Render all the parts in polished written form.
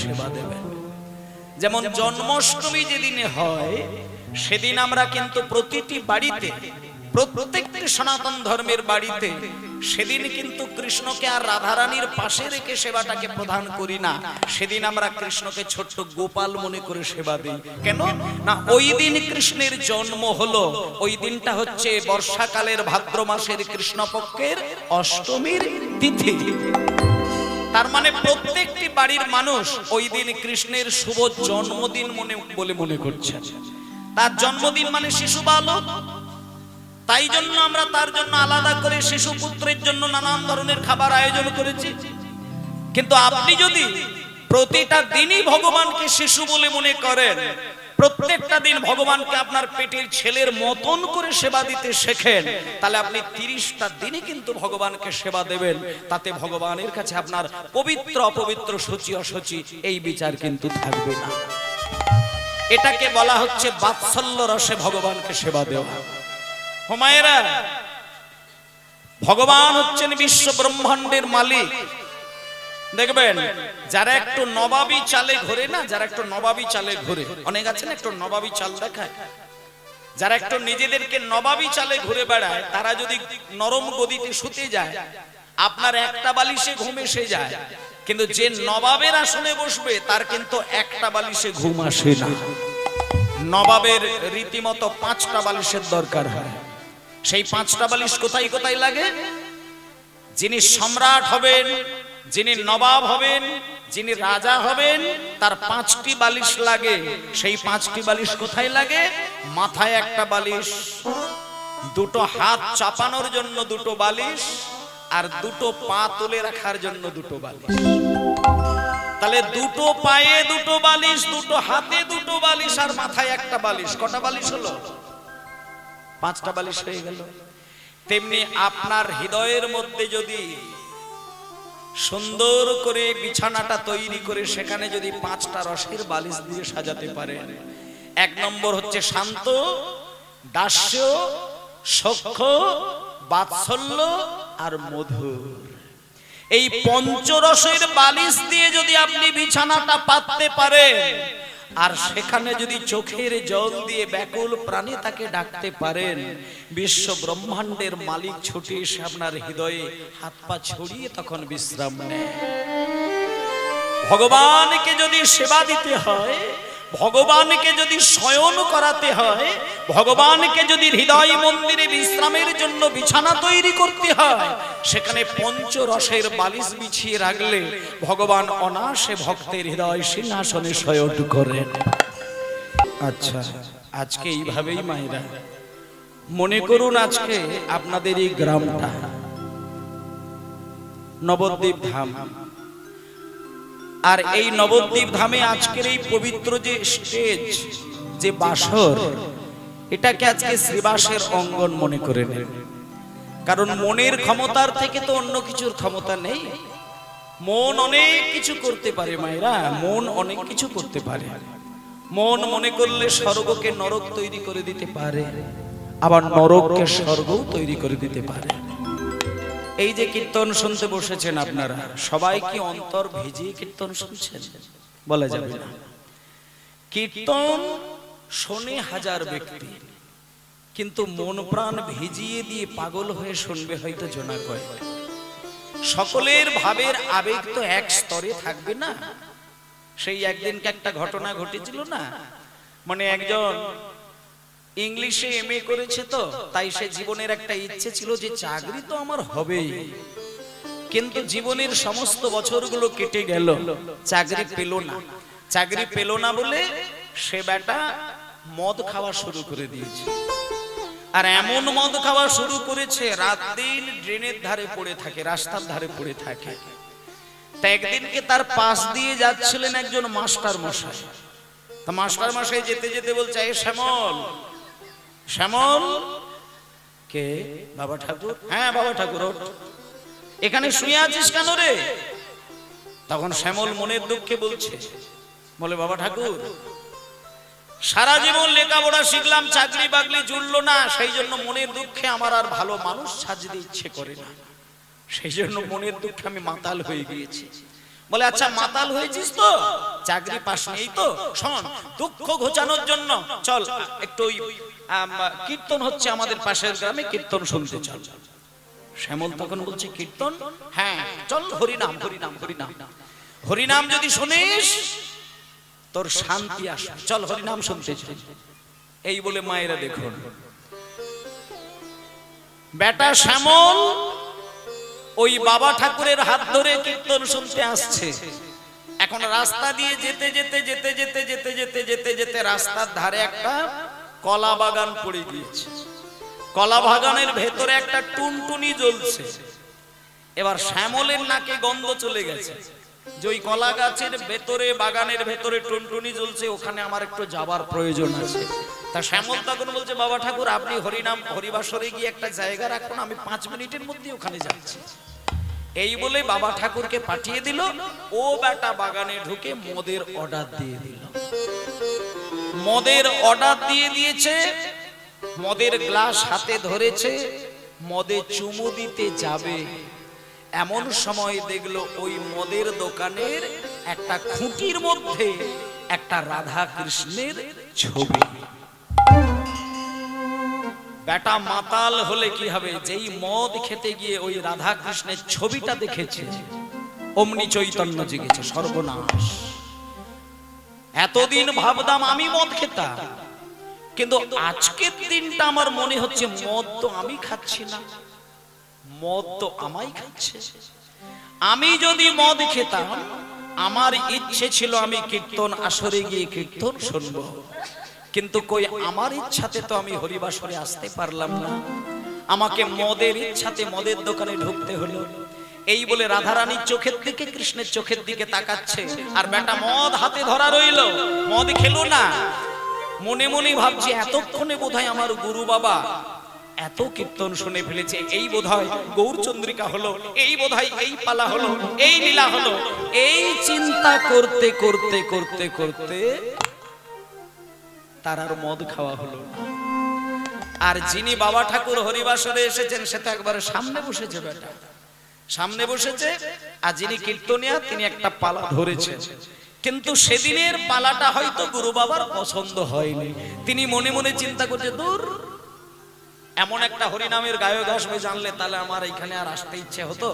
সেবা দেবেন। যেমন জন্মাষ্টমী যেদিনে হয় সেদিন আমরা কিন্তু প্রতিটি বাড়িতে, প্রত্যেকটি সনাতন ধর্মের বাড়িতে সেদিন কিন্তু কৃষ্ণকে আর রাধারানীর পাশে রেখে সেবাটাকে প্রদান করি না। সেদিন আমরা কৃষ্ণকে ছোট্ট গোপাল মনে করে সেবা দিই। কেন না, ওই দিন কৃষ্ণের জন্ম হলো। ওই দিনটা হচ্ছে বর্ষাকালের ভাদ্র মাসের কৃষ্ণপক্ষের অষ্টমীর তিথি। তার মানে প্রত্যেকটি বাড়ির মানুষ ওই দিন কৃষ্ণের শুভ জন্মদিন মনে করছে। তার জন্মদিন মানে শিশু বালক, তাই জন্য আমরা তার জন্য আলাদা করে শিশু পুত্রের জন্য নানান ধরনের খাবার আয়োজন করেছি। কিন্তু আপনি যদি প্রতিটা দিনই ভগবানকে শিশু বলে মনে করেন, প্রত্যেকটা দিন ভগবানকে আপনার পেটের ছেলের মতন করে সেবা দিতে শেখেন, তাহলে আপনি 30টা দিনই কিন্তু ভগবানকে সেবা দেবেন। তাতে ভগবানের কাছে আপনার পবিত্র অপবিত্র, সূচি অসুচি এই বিচার কিন্তু থাকবে না। এটাকে বলা হচ্ছে বাৎসল্য রসে ভগবানকে সেবা দেওয়া। হোমায়েরা, ভগবান হচ্ছেন বিশ্ব ব্রহ্মাণ্ডের মালিক। দেখবেন যারা একটু নবাবী চালে ঘোরে না, যারা একটু নবাবী চালে ঘোরে, অনেক আছেন একটু নবাবী চাল দেখায়, যারা একটু নিজেদেরকে নবাবী চালে ঘুরে বেড়ায়, তারা যদি নরম গদিতে শুতে যায় আপনার একটা বালিশে ঘুম এসে যায়। কিন্তু যে নবাবের আসনে বসবে তার কিন্তু একটা বালিশে ঘুম আসে না। নবাবের রীতিমতো 5টা বালিশের দরকার হয়। সেই 5টা বালিশ কোথায় কোথায় লাগে? যিনি সম্রাট হবেন, যিনি নবাব হবেন, যিনি রাজা হবেন, তার 5টি বালিশ লাগে। সেই 5টি বালিশ কোথায় লাগে? মাথায় একটা বালিশ, দুটো হাত চাপানোর জন্য দুটো বালিশ, আর দুটো পা তুলে রাখার জন্য দুটো বালিশ। তাহলে দুটো পায়ে দুটো বালিশ, দুটো হাতে দুটো বালিশ, আর মাথায় একটা বালিশ। কটা বালিশ হলো? 5টা বালিশ হয়ে গেল। তেমনি আপনার হৃদয়ের মধ্যে যদি সুন্দর করে বিছানাটা তৈরি করে সেখানে যদি 5টা রসের বালিশ দিয়ে সাজাতে পারেন, 1 নম্বর হচ্ছে শান্ত, দাস্য, সখ্য, বাৎসল্য আর মধুর। এই পঞ্চরসের বালিশ দিয়ে যদি আপনি বিছানাটা পাততে পারেন, আর সেখানে যদি চোখের জল দিয়ে ব্যাকুল প্রাণে তাকে ডাকতে পারেন, বিশ্ব ব্রহ্মাণ্ডের মালিক ছুটে এসে আপনার হৃদয়ে হাত পা ছড়িয়ে তখন বিশ্রাম নেয়। ভগবানকে যদি সেবা দিতে হয়, ভগবানকে যদি শয়ন করাতে হয়, ভগবানকে যদি হৃদয় মন্দিরে বিশ্রামের জন্য বিছানা তৈরি করতে হয়, সেখানে পঞ্চরসের বালিশ বিছিয়ে রাখলে ভগবান অনায়াসে ভক্তের হৃদয় সিংহাসনে শয়ন করেন। আচ্ছা, আজকে এইভাবেই মায়েরা মনে করুন, আজকে আপনাদের এই গ্রামটা নবদ্বীপ ধাম, আর এই নবদ্বীপ ধামে আজকের এই পবিত্র যে স্টেজ, যে বাসর, এটাকে আজকে শ্রীবাসের অঙ্গন মনে করে নেন। কারণ মনের ক্ষমতার থেকে তো অন্য কিছুর ক্ষমতা নেই। মন অনেক কিছু করতে পারে মায়েরা, মন অনেক কিছু করতে পারে। মন মনে করলে স্বর্গকে নরক তৈরি করে দিতে পারে, আবার নরককে স্বর্গও তৈরি করে দিতে পারে। এই যে কীর্তন শুনতে বসেছেন আপনারা, সবাই কি অন্তর ভিজিয়ে কীর্তন শুনছেন? বলা যাবে না। কীর্তন শোনে হাজার ব্যক্তি, কিন্তু মন প্রাণ ভিজিয়ে দিয়ে পাগল হয়ে শুনবে হয়তো জনা কয়। সকলের ভাবের আবেগ তো এক স্তরে থাকবে না। সেই একদিনকে একটা ঘটনা ঘটেছিল না, মানে একজন ইংলিশে এমএ করেছে, তো তাই সে জীবনের একটা ইচ্ছে ছিল যে চাকরি তো আমার হবেই, কিন্তু জীবনের সমস্ত বছরগুলো কেটে গেল, চাকরি পেল না। চাকরি পেল না বলে সে বেটা মদ খাওয়া শুরু করে দিয়েছে। আর এমন মদ খাওয়া শুরু করেছে, রাত দিন ড্রেনের ধারে পড়ে থাকে, রাস্তার ধারে পড়ে থাকে। তা একদিনকে তার পাশ দিয়ে যাচ্ছিলেন একজন মাস্টার মশাই। তা মাস্টার মশাই যেতে যেতে বলছে, এ শ্যামল, শ্যামল। কে? বাবা ঠাকুর। হ্যাঁ বাবা ঠাকুর, এখানে শুয়ে আছিস কেন রে? তখন শ্যামল মনের দুঃখে বলছে, বলে বাবা ঠাকুর, সারা জীবন লেখাপড়া শিখলাম, চাকরি বাকরি জুড়লো না, সেই জন্য মনের দুঃখে আমার আর ভালো মানুষ সাজতে ইচ্ছে করে না, সেই জন্য মনের দুঃখে আমি মাতাল হয়ে গিয়েছি। বলে আচ্ছা মাতাল হয়েছিস তো, চাকরি পাস নেই তো, শোন দুঃখ ঘোচানোর জন্য চল একটু ওই কীর্তন হচ্ছে আমাদের পাশের গ্রামে, কীর্তন শুনতে চল। শ্যামল তখন বলছে কীর্তন? হ্যাঁ চল, হরিনাম হরিনাম হরিনাম, হরিনাম যদি শুনিস তোর শান্তি আসবে, চল হরিনাম শুনতে চল। এই বলে মায়েরা দেখুন, বেটা শ্যামল ওই বাবা ঠাকুরের হাত ধরে কীর্তন শুনতে আসছে। এখন রাস্তা দিয়ে যেতে যেতে যেতে যেতে যেতে যেতে যেতে যেতে রাস্তার ধারে একটা কলা বাগান পড়ে গিয়েছে। কলা বাগানের ভেতরে একটা টুনটুনি জ্বলছে। এবার শ্যামলের নাকে গন্ধ চলে গেছে যে ওই কলা গাছের ভেতরে, বাগানের ভেতরে টুনটুনি জ্বলছে, ওখানে আমার একটু যাবার প্রয়োজন আছে। তা শ্যামল তখন বলছে বাবা ঠাকুর আপনি হরিনাম হরিবাসরে গিয়ে একটা জায়গা রাখুন, আমি 5 মিনিটের মধ্যে ওখানে যাচ্ছি। এই বলে বাবা ঠাকুরকে পাঠিয়ে দিল। ও বেটা বাগানে ঢুকে মদের অর্ডার দিয়ে দিল। মদের অর্ডার দিয়ে দিয়েছে, মদের গ্লাস হাতে ধরেছে, মদে চুমু দিতে যাবে, এমন সময় দেখলো ওই মদের দোকানের একটা খুঁটির মধ্যে একটা রাধা কৃষ্ণের ছবি। বেটা মাতাল হলে কি হবে, যেই মদ খেতে গিয়ে ওই রাধা কৃষ্ণের ছবিটা দেখেছে অমনি চৈতন্য জেগেছে, সর্বনাশ। এতদিন ভাবতাম আমি মদ খেতাম, কিন্তু আজকের দিনটা আমার মনে হচ্ছে মদ তো আমি খাচ্ছি না, মদ তো আমাই খাচ্ছে। আমি যদি মদ খেতাম, আমার ইচ্ছে ছিল আমি কীর্তন আসরে গিয়ে কীর্তন শুনবো, কিন্তু কই আমার ইচ্ছাতে তো আমি হরিবাসরে আসতে পারলাম না, আমাকে মদের ইচ্ছাতে মদের দোকানে ঢুকতে হলো। এই বলে রাধারানীর চোখের দিকে, কৃষ্ণের চোখের দিকে তাকাচ্ছে, আর বেটা মদ হাতে ধরা রইল, মদ খেলো না। মনে মনে ভাবছি এতক্ষণে বোধহয় আমার গুরু বাবা এত কীর্তন শুনে ফেলেছে, এই বোধহয় গৌরচন্দ্রিকা হলো, এই বোধহয় এই পালা হলো, এই লীলা হলো। এই চিন্তা করতে করতে করতে করতে তার আর মদ খাওয়া হলো না। আর যিনি বাবা ঠাকুর হরিবাসরে এসেছেন সে তো একবারে সামনে বসেছে, বেটা সামনে বসেছে, আর যিনি কীর্তনিয়া তিনি একটা পালা ধরেছেন। কিন্তু সেদিনের পালাটা হয়তো গুরু বাবার পছন্দ হয়নি। তিনি মনে মনে চিন্তা করছে, দূর এমন একটা হরিনামের গায়ক আসবে জানলে তাহলে আমার এখানে আর আসতে ইচ্ছে হতো,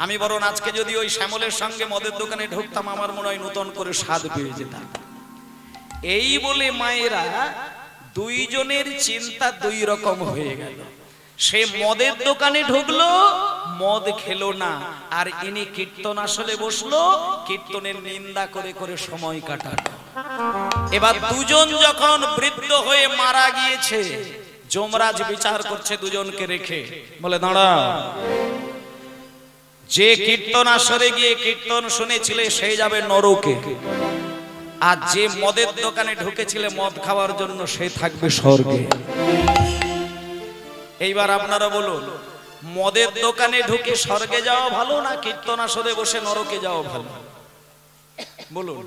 আমি বরং আজকে যদি ওই শ্যামলের সঙ্গে মদের দোকানে ঢুকতাম আমার মনে হয় নতুন করে স্বাদ পেয়ে যেতাম। এই বলে মায়েরা দুইজনের চিন্তা দুই রকম হয়ে গেল। সে মদের দোকানে ঢুকলো, মদ খেলো না, আর ইনি কীর্তন আসলে বসলো, কীর্তনের নিন্দা করে করে সময় কাটালো। এবার দুজন যখন বৃদ্ধ হয়ে মারা গিয়েছে, যমরাজ বিচার করছে দুজনকে রেখে, বলে দাঁড়া, যে কীর্তন আসরে গিয়ে কীর্তন শুনেছিলে সেই যাবে নরকে, আর যে মদের দোকানে ঢুকেছিলে মদ খাওয়ার জন্য সে থাকবে স্বর্গে। এইবার আপনারা বলুন, মদের দোকানে ঢুকে স্বর্গে যাওয়া ভালো না কীর্তন আসরে বসে নরকে যাওয়া ভালো? বলুন।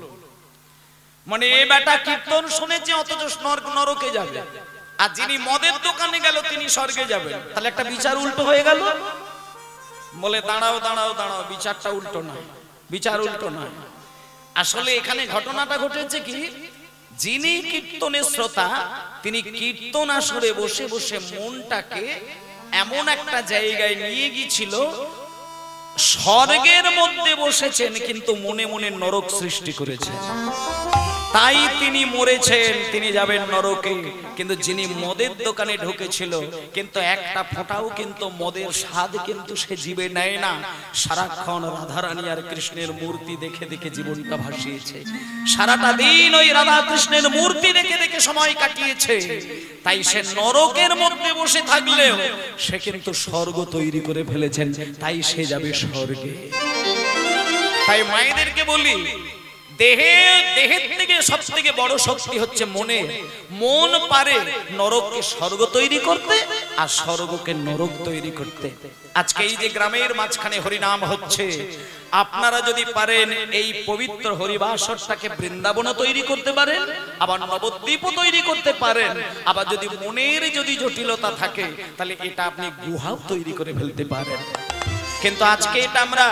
মানে এই বেটা কীর্তন শুনেছে অথচ নরকে যাবে, আর যিনি মদের দোকানে গেল তিনি স্বর্গে যাবেন, তাহলে একটা বিচার উল্টো হয়ে গেল। বলে দাঁড়াও দাঁড়াও দাঁড়াও, বিচারটা উল্টো নয়, বিচার উল্টো নয়। আসলে এখানে ঘটনাটা ঘটেছে কি, যিনি কীর্তনের শ্রোতা তিনি কীর্তন আসরে বসে বসে মনটাকে এমন একটা জায়গায় নিয়ে গিয়েছিল, স্বর্গের মধ্যে বসেছেন কিন্তু মনে মনে নরক সৃষ্টি করেছেন। তাই তিনি মরেছেন, তিনি যাবেন নরকে। কিন্তু যিনি মদের দোকানে ঢুকেছিল কিন্তু একটা ফোঁটাও কিন্তু মদের স্বাদ কিন্তু সে জীবে নেয় না, সারাক্ষণ রাধারানী আর কৃষ্ণের মূর্তি দেখে দেখে জীবনটা ভাসিয়েছে, সারাটা দিন ওই রাধা কৃষ্ণের মূর্তি দেখে দেখে সময় কাটিয়েছে। তাই সে নরকের মধ্যে বসে থাকলেও সে কিন্তু স্বর্গ তৈরি করে ফেলেছেন, তাই সে যাবে স্বর্গে। তাই মায়েদেরকে বলি, দেহের থেকে সব থেকে বড় শক্তি হচ্ছে মনে। মন পারে নরককে স্বর্গ তৈরি করতে আর স্বর্গকে নরক তৈরি করতে। আজকে এই যে গ্রামের মাঝখানে হরিনাম হচ্ছে, আপনারা যদি পারেন এই পবিত্র হরিবাসরটাকে বৃন্দাবনও তৈরি করতে পারেন, আবার নবদ্বীপও তৈরি করতে পারেন, আবার যদি মনের যদি জটিলতা থাকে তাহলে এটা আপনি গুহাও তৈরি করে ফেলতে পারেন। কিন্তু আজকে এটা আমরা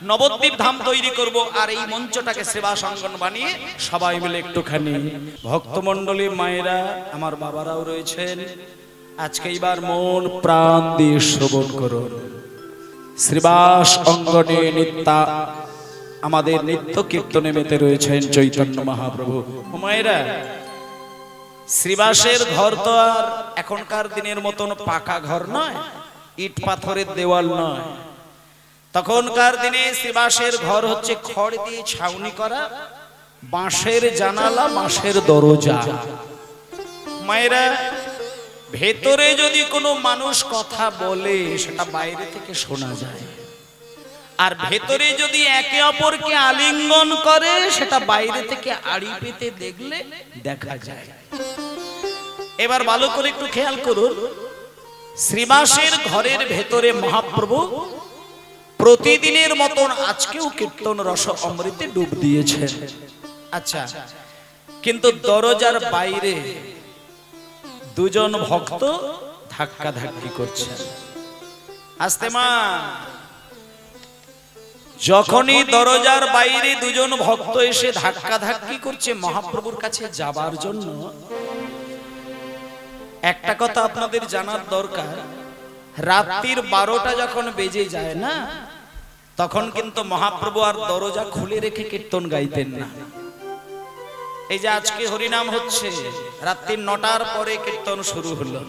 নবদ্বীপ ধাম তৈরি করব, আর এই মঞ্চটাকে সেবাস অঙ্গন বানিয়ে সবাই মিলে একটুখানি ভক্তমণ্ডলী মায়েরা, আমার বাবারাও রয়েছেন, আজকে এইবার মন প্রাণ দিয়ে শ্রবণ করুন। শ্রীবাস অঙ্গনে নিত্যা আমাদের নিত্য কীর্তনে মেতে রয়েছেন চৈতন্য মহাপ্রভু। মায়েরা, শ্রীবাসের ঘর তো আর এখনকার দিনের মতন পাকা ঘর নয়, ইট পাথরের দেওয়াল নয়। তখনকার দিনে শ্রীবাসের ঘর হচ্ছে খড় দিয়ে ছাউনি করা, বাঁশের জানালা, বাঁশের দরজা। মায়েরা, ভেতরে যদি কোনো মানুষ কথা বলে সেটা বাইরে থেকে শোনা যায়, আর ভেতরে যদি একে অপরকে আলিঙ্গন করে সেটা বাইরে থেকে আড়ি পেতে দেখলে দেখা যায়। এবার ভালো করে একটু খেয়াল করুন, শ্রীবাসের ঘরের ভেতরে মহাপ্রভু প্রতিদিনের মতন আজকেও কীর্তন রস অমৃতে ডুব দিয়েছেন। আচ্ছা, কিন্তু দরজার বাইরে দুজন ভক্ত ধাক্কা ধাক্কি করছেন। আস্তে মা, যখনই দরজার বাইরে দুজন ভক্ত এসে ধাক্কা ধাক্কি করছে মহাপ্রভুর কাছে যাবার জন্য, একটা কথা আপনাদের জানার দরকার, রাত্রির 12টা যখন বেজে যায় না, তখন কিন্তু মহাপ্রভু আর দরজা খুলে রেখে কীর্তন গাইতেন না। এই যে আজকে হরিনাম হচ্ছে, রাত্রি 9টার পরে কীর্তন শুরু হলো,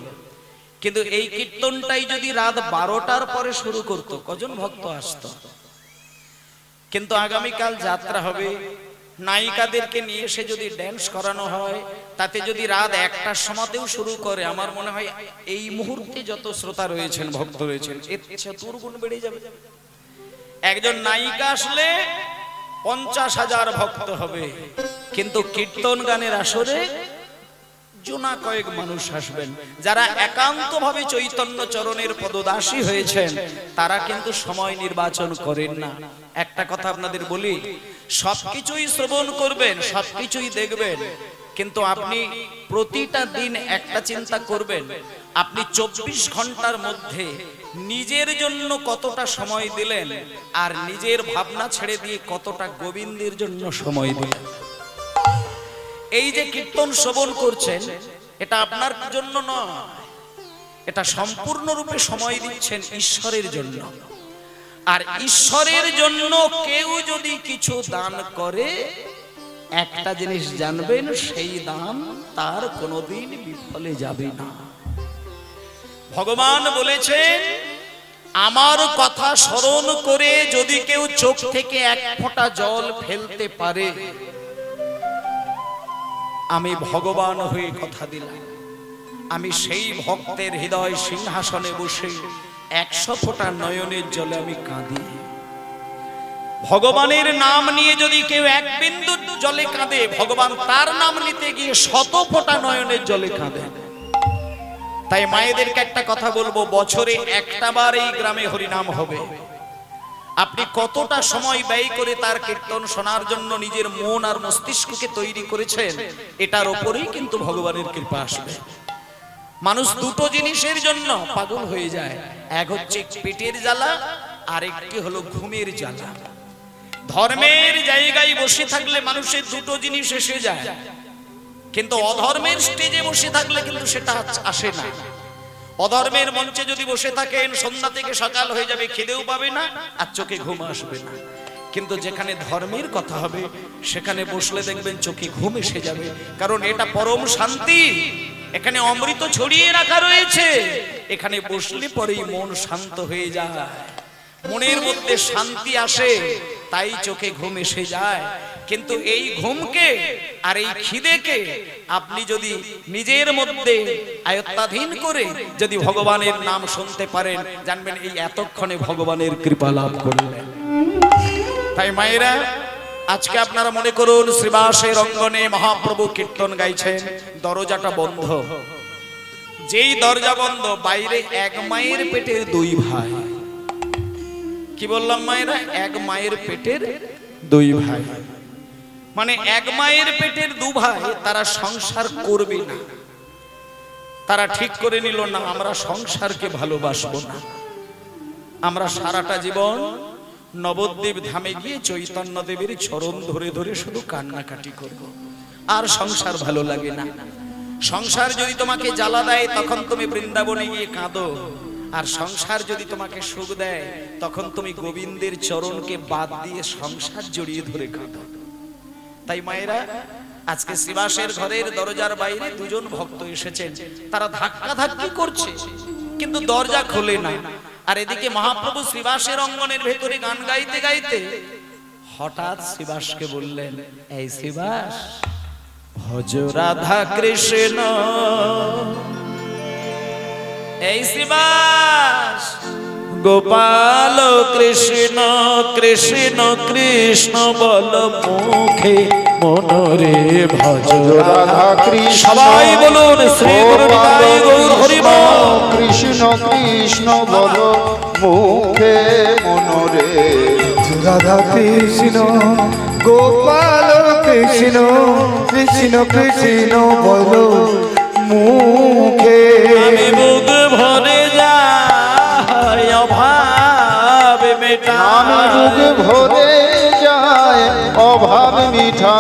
কিন্তু এই কীর্তনটাই যদি রাত 12টার পরে শুরু করতো, কজন ভক্ত আসতো? কিন্তু আগামীকাল যাত্রা হবে, নায়িকাদেরকে নিয়ে এসে যদি ড্যান্স করানো হয়, তাতে যদি রাত 1টার সময়তেও শুরু করে, আমার মনে হয় এই মুহূর্তে যত শ্রোতা রয়েছেন, ভক্ত রয়েছেন, এর চতুর্গুণ বেড়ে যাবে। একজন নায়িকা আসলে 50,000 ভক্ত হবে, কিন্তু কীর্তন গানের আসরে জোনা কয়েক মানুষ আসবেন। যারা একান্ত ভাবে চৈতন্য চরণের পদদাসী হয়েছেন, তারা কিন্তু সময় নির্বাচন করেন না। একটা কথা আপনাদের বলি, সবকিছুই শ্রবণ করবেন, সবকিছুই দেখবেন, কিন্তু আপনি প্রতিটা দিন একটা চিন্তা করবেন, আপনি 24 ঘন্টার মধ্যে নিজের জন্য কতটা সময় দিলেন, আর নিজের ভাবনা ছেড়ে দিয়ে কতটা গোবিন্দের জন্য সময় দিলেন। এই যে কীর্তন শ্রবণ করছেন, এটা আপনার জন্য নয়, এটা সম্পূর্ণরূপে সময় দিচ্ছেন ঈশ্বরের জন্য। আর ঈশ্বরের জন্য কেউ যদি কিছু দান করে, একটা জিনিস জানবেন, সেই দান তার কোনোদিন বিফলে যাবে না। ভগবান বলেছেন, আমার কথা স্মরণ করে যদি কেউ চোখ থেকে এক ফোঁটা জল ফেলতে পারে, আমি ভগবান হয়ে কথা দিলাম, আমি সেই ভক্তের হৃদয় সিংহাসনে বসে 100 ফোঁটা নয়নের জলে আমি কাঁদি। ভগবানের নাম নিয়ে যদি কেউ এক বিন্দু জলে কাঁদে, ভগবান তার নাম নিতে গিয়ে 100 ফোঁটা নয়নের জলে কাঁদে। তাই মায়েদেরকে একটা কথা বলবো, বছরে একটা বার এই গ্রামে হরিনাম হবে, আপনি কতটা সময় ব্যয় করে তার কীর্তন শোনার জন্য নিজের মন আর মস্তিষ্ককে তৈরি করেছেন, এটার উপরেই কিন্তু ভগবানের কৃপা আসবে। মানুষ দুটো জিনিসের জন্য পাগল হয়ে যায়, এক হচ্ছে পেটের জ্বালা, আর একটি হলো ঘুমের জ্বালা। ধর্মের জায়গায় বসে থাকলে মানুষের দুটো জিনিস এসে যায়, কিন্তু অধর্মের স্টেজে বসে থাকলে কিন্তু সেটা আসে না। অধর্মের মঞ্চে যদি বসে থাকেন, সন্ধ্যা থেকে সকাল হয়ে যাবে, খেতেও পাবে না আর চোখে ঘুম আসবে না। কিন্তু যেখানে ধর্মের কথা হবে, সেখানে বসলে দেখবেন চোখে ঘুম এসে যাবে, কারণ এটা পরম শান্তি। এখানে অমৃত ছড়িয়ে রাখা রয়েছে, এখানে বসলে পরেই মন শান্ত হয়ে যায়, মনের মধ্যে শান্তি আসে, তাই চোখে ঘুম এসে যায়। কিন্তু এই ঘুমকে আর এই খিদেকে আপনি যদি নিজের মধ্যে আয়ত্তাধীন করে যদি ভগবানের নাম শুনতে পারেন, জানবেন এই এতক্ষণে ভগবানের কৃপা লাভ করলেন। তাই মায়েরা, আজকে আপনারা মনে করুন শ্রীবাসের অঙ্গনে মহাপ্রভু কীর্তন গাইছেন, দরজাটা বন্ধ। যেই দরজা বন্ধ, বাইরে এক মায়ের পেটের 2 ভাই। কি বললাম মায়েরা? এক মায়ের পেটের 2 ভাই, মানে এক মায়ের পেটের 2 ভাই, তারা সংসার করবে না। তারা ঠিক করে নিল, না আমরা সংসারকে ভালোবাসবো না, আমরা সারাটা জীবন নবদ্বীপ ধামে গিয়ে চৈতন্য দেবের চরণ ধরে ধরে শুধু কান্নাকাটি করব। আর সংসার ভালো লাগে না। সংসার যদি তোমাকে জ্বালা দেয় তখন তুমি বৃন্দাবনে গিয়ে কাঁদো, আর সংসার যদি তোমাকে সুখ দেয় তখন তুমি গোবিন্দের চরণকে বাদ দিয়ে সংসার জড়িয়ে ধরে কাঁদো। তাই মায়েরা, আজকে শ্রীবাসের ঘরের দরজার বাইরে দুজন ভক্ত এসেছেন, তারা ধাক্কা ধাক্কি করছে কিন্তু দরজা খোলে না। আর এদিকে মহাপ্রভু শ্রীবাসের অঙ্গনের ভেতরে গান গাইতে গাইতে হঠাৎ শ্রীবাসকে বললেন, এই শ্রীবাস, ভজ রাধা কৃষ্ণ। এই শ্রীবাস, গোপাল কৃষ্ণ কৃষ্ণ কৃষ্ণ বল মুখে মনরে ভজ রাধা কৃষ্ণ। সবাই বলুন শ্রী গুরু নিতাই গৌর হরি বল। কৃষ্ণ কৃষ্ণ বল মুখে মনরে। রাধা কৃষ্ণ গোপাল কৃষ্ণ কৃষ্ণ কৃষ্ণ বল মুখে। আমি বুক ভরে যায় অভাব মেটা। আমি বুক ভরে যায় অভাব মিঠা।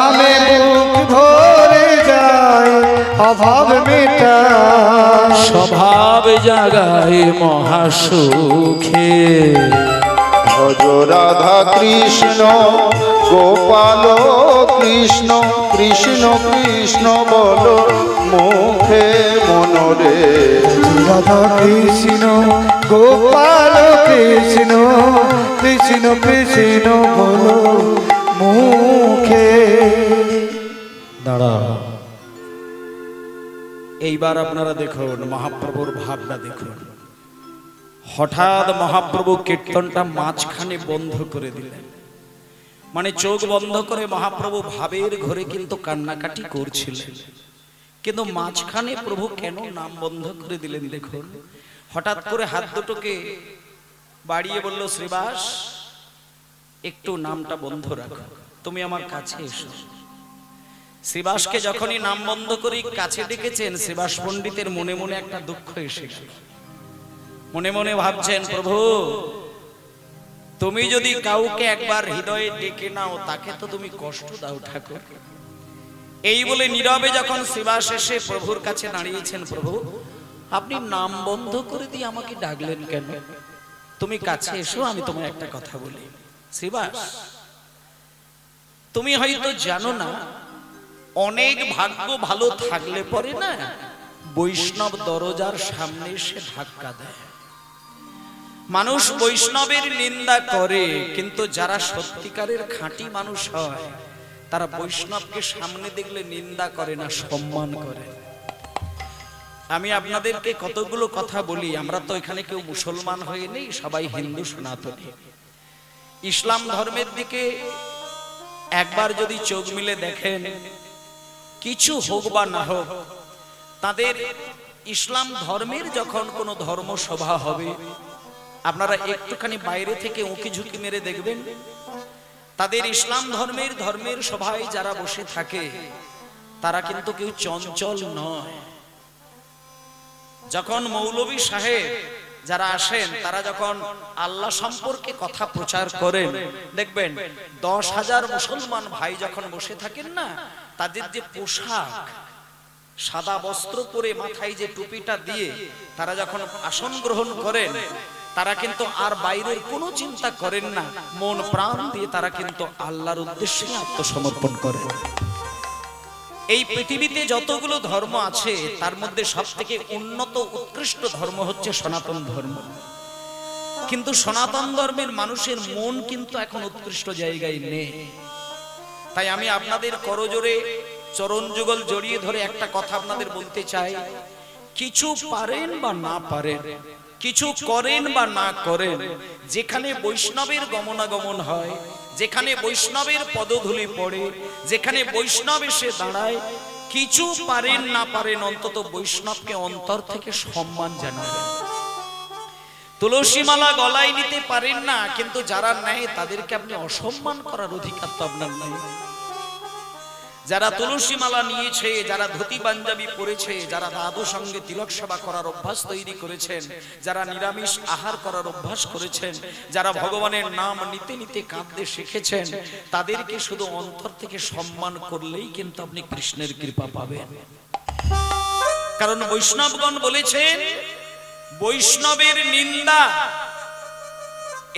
আমি বুক ভরে যায় অভাব মেটা। স্বভাব জাগায় মহাসুখে। ভজ রাধা কৃষ্ণ গোপাল কৃষ্ণ কৃষ্ণ কৃষ্ণ বল মুখে মনরে। রাধা কৃষ্ণ গোপাল কৃষ্ণ কৃষ্ণ কৃষ্ণ বল মুখে। দাঁড়া, এইবার আপনারা দেখুন মহাপ্রভুর ভাবটা দেখুন। হঠাৎ মহাপ্রভু কীর্তনটা মাঝখানে বন্ধ করে দিলেন, মানে চোখ বন্ধ করে মহাপ্রভু ভাবের ঘরে কিন্তু কান্নাকাটি করছিলেন, কিন্তু মাঝখানে প্রভু কেন নাম বন্ধ করে দিলেন দেখুন। হঠাৎ করে হাত দুটোকে বাড়িয়ে বলল, শ্রীবাস একটু নামটা বন্ধ রাখো, তুমি আমার কাছে এসো। শ্রীবাসকে যখনই নাম বন্ধ করি কাছে ডেকেছেন, শ্রীবাস পণ্ডিতের মনে মনে একটা দুঃখ এসে গেল। মনে মনে ভাবছেন, প্রভু তুমি যদি কাউকে একবার হৃদয়ে ডেকে নাও তাকে তো তুমি কষ্ট দাও ঠাকুর। এই বলে নীরবে যখন শ্রীবাস এসে প্রভুর কাছে দাঁড়িয়েছেন, প্রভু আপনি নাম বন্ধ করে দিয়ে আমাকে ডাকলেন কেন? তুমি কাছে এসো, আমি তোমায় একটা কথা বলি। শ্রীবাস, তুমি হয়তো জানো না, অনেক ভাগ্য ভালো থাকলে পরে না বৈষ্ণব দরজার সামনে এসে ধাক্কা দেয়। মানুষ বৈষ্ণবের নিন্দা করে, কিন্তু যারা সত্যিকারের খাঁটি মানুষ হয় তারা বৈষ্ণবকে সামনে দেখলে নিন্দা করে না, সম্মান করে। আমি আপনাদেরকে কতগুলো কথা বলি, আমরা তো এখানে কেউ মুসলমান হয়ে নেই, সবাই হিন্দু সনাতনী। ইসলাম ধর্মের দিকে একবার যদি চোখ মিলে দেখেন, কিছু হোক বা না হোক, তাদের ইসলাম ধর্মের যখন কোনো ধর্ম সভা হবে, আপনারা একটুখানি বাইরে থেকে উঁকি ঝুঁকি মেরে দেখবেন, তাদের ইসলাম ধর্মের সভায় যারা বসে থাকে তারা কিন্তু কেউ চঞ্চল নয়। যখন মৌলভী সাহেব যারা আসেন, তারা যখন আল্লাহ সম্পর্কে কথা প্রচার করেন, দেখবেন 10,000 মুসলমান ভাই যখন বসে থাকেন না, তাদের যে পোশাক, সাদা বস্ত্র পরে মাথায় যে টুপিটা দিয়ে তারা যখন আসন গ্রহণ করেন, তারা কিন্তু আর বাইরের কোনো চিন্তা করেন না, মন প্রাণ দিয়ে তারা কিন্তু আল্লাহর উদ্দেশ্যে আত্মসমর্পণ করেন। এই পৃথিবীতে যতগুলো ধর্ম আছে তার মধ্যে সবথেকে উন্নত উৎকৃষ্ট ধর্ম হচ্ছে সনাতন ধর্ম, কিন্তু সনাতন ধর্মের মানুষের মন কিন্তু এখন উৎকৃষ্ট জায়গায় নেই। তাই আমি আপনাদের করজোরে চরণ যুগল জড়িয়ে ধরে একটা কথা আপনাদের বলতে চাই, কিছু পারেন বা না পারেন, কিছু করেন বা না করেন, যেখানে বৈষ্ণবের গমনাগমন হয়, যেখানে বৈষ্ণবের পদধূলি পড়ে, যেখানে বৈষ্ণব এসে দাঁড়ায়, কিছু পারেন না পারেন, অন্তত বৈষ্ণবকে অন্তর থেকে সম্মান জানাবেন। তুলসী মালা গলায় নিতে পারেন না, কিন্তু যারা নেয় তাদেরকে আপনি অসম্মান করার অধিকার তো আপনার নাই। যারা তুলসী মালা নিয়েছে, যারা ধুতি পাঞ্জাবি পরেছে, যারা দাদু সঙ্গে তিলক সেবা করার অভ্যাস তৈরি করেছেন, যারা নিরামিষ আহার করার অভ্যাস করেছেন, যারা ভগবানের নাম নিতে নিতে কাঁদতে শিখেছেন, তাদেরকে শুধু অন্তর থেকে সম্মান করলেই কিন্তু আপনি কৃষ্ণের কৃপা পাবেন। কারণ বৈষ্ণবগণ বলেছেন, বৈষ্ণবের নিন্দা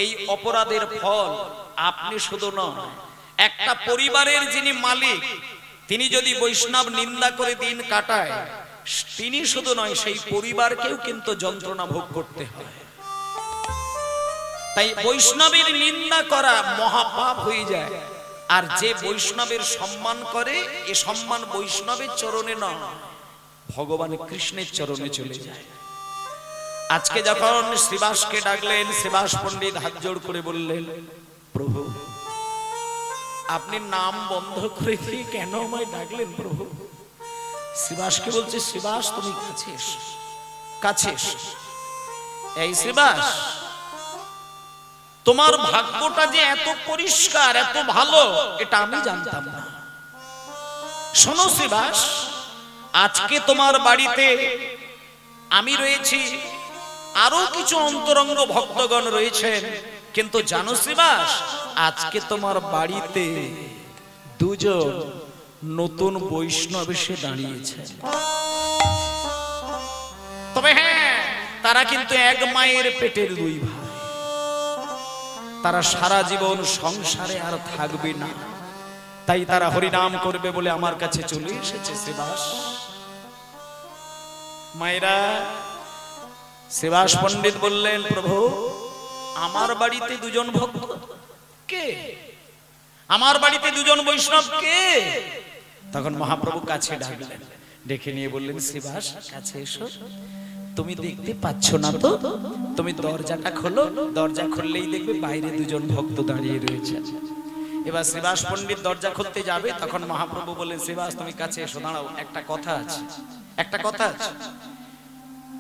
এই অপরাধের ফল। আপনি শুধু নন, একটা পরিবারের যিনি মালিক, তিনি যদি বৈষ্ণব নিন্দা করে দিন কাটায়, তিনি শুধু নয়, সেই পরিবারকেও কিন্তু যন্ত্রণা ভোগ করতে হয়। তাই বৈষ্ণবের নিন্দা করা মহাপাপ হয়ে যায়। আর যে বৈষ্ণবের সম্মান করে, এ সম্মান বৈষ্ণবের চরণে নয়, ভগবান কৃষ্ণের চরণে চলে যায়। আজকে যখন শ্রীবাসকে ডাকলেন, শ্রীবাস পণ্ডিত হাত জোড় করে বললেন, প্রভু আপনি নাম বন্ধ করে দিয়ে কেন আমায় ডাকলেন প্রভু? শ্রীবাসকে বলছে, শ্রীবাস তুমি কাছে এসো, কাছে এসো। এই শ্রীবাস, তোমার ভাগ্যটা যে এত পরিষ্কার, এত ভালো, এটা আমি জানতাম না। শোনো শ্রীবাস, আজকে তোমার বাড়িতে আমি রয়েছি, আরো কিছু অন্তরঙ্গ ভক্তগণ রয়েছেন, কিন্তু জানো শ্রীবাস, আজকে তোমার বাড়িতে দুজন নতুন বৈষ্ণব এসে দাঁড়িয়েছে। তবে হ্যাঁ, তারা কিন্তু এক মায়ের পেটের দুই ভাই। তারা সারা জীবন সংসারে আর থাকবে না, তাই তারা হরিনাম করবে বলে আমার কাছে চলে এসেছে শ্রীবাস। মায়েরা, শ্রীবাস পণ্ডিত বললেন, প্রভু আমার বাড়িতে দুজন ভক্ত কে? আমার বাড়িতে দুজন বৈষ্ণব কে? তখন মহাপ্রভু কাছে ডাকলেন, ডেকে নিয়ে বললেন, শ্রীবাস কাছে এসো। তুমি দেখতে পাচ্ছ না তো? তুমি দরজাটা খোলো, দরজা খুললেই দেখবে বাইরে দুজন ভক্ত দাঁড়িয়ে রয়েছে। এবার শ্রীবাস পণ্ডিত দরজা খুলতে যাবে, তখন মহাপ্রভু বললেন, শ্রীবাস তুমি কাছে এসো, দাঁড়াও, একটা কথা আছে, একটা কথা আছে।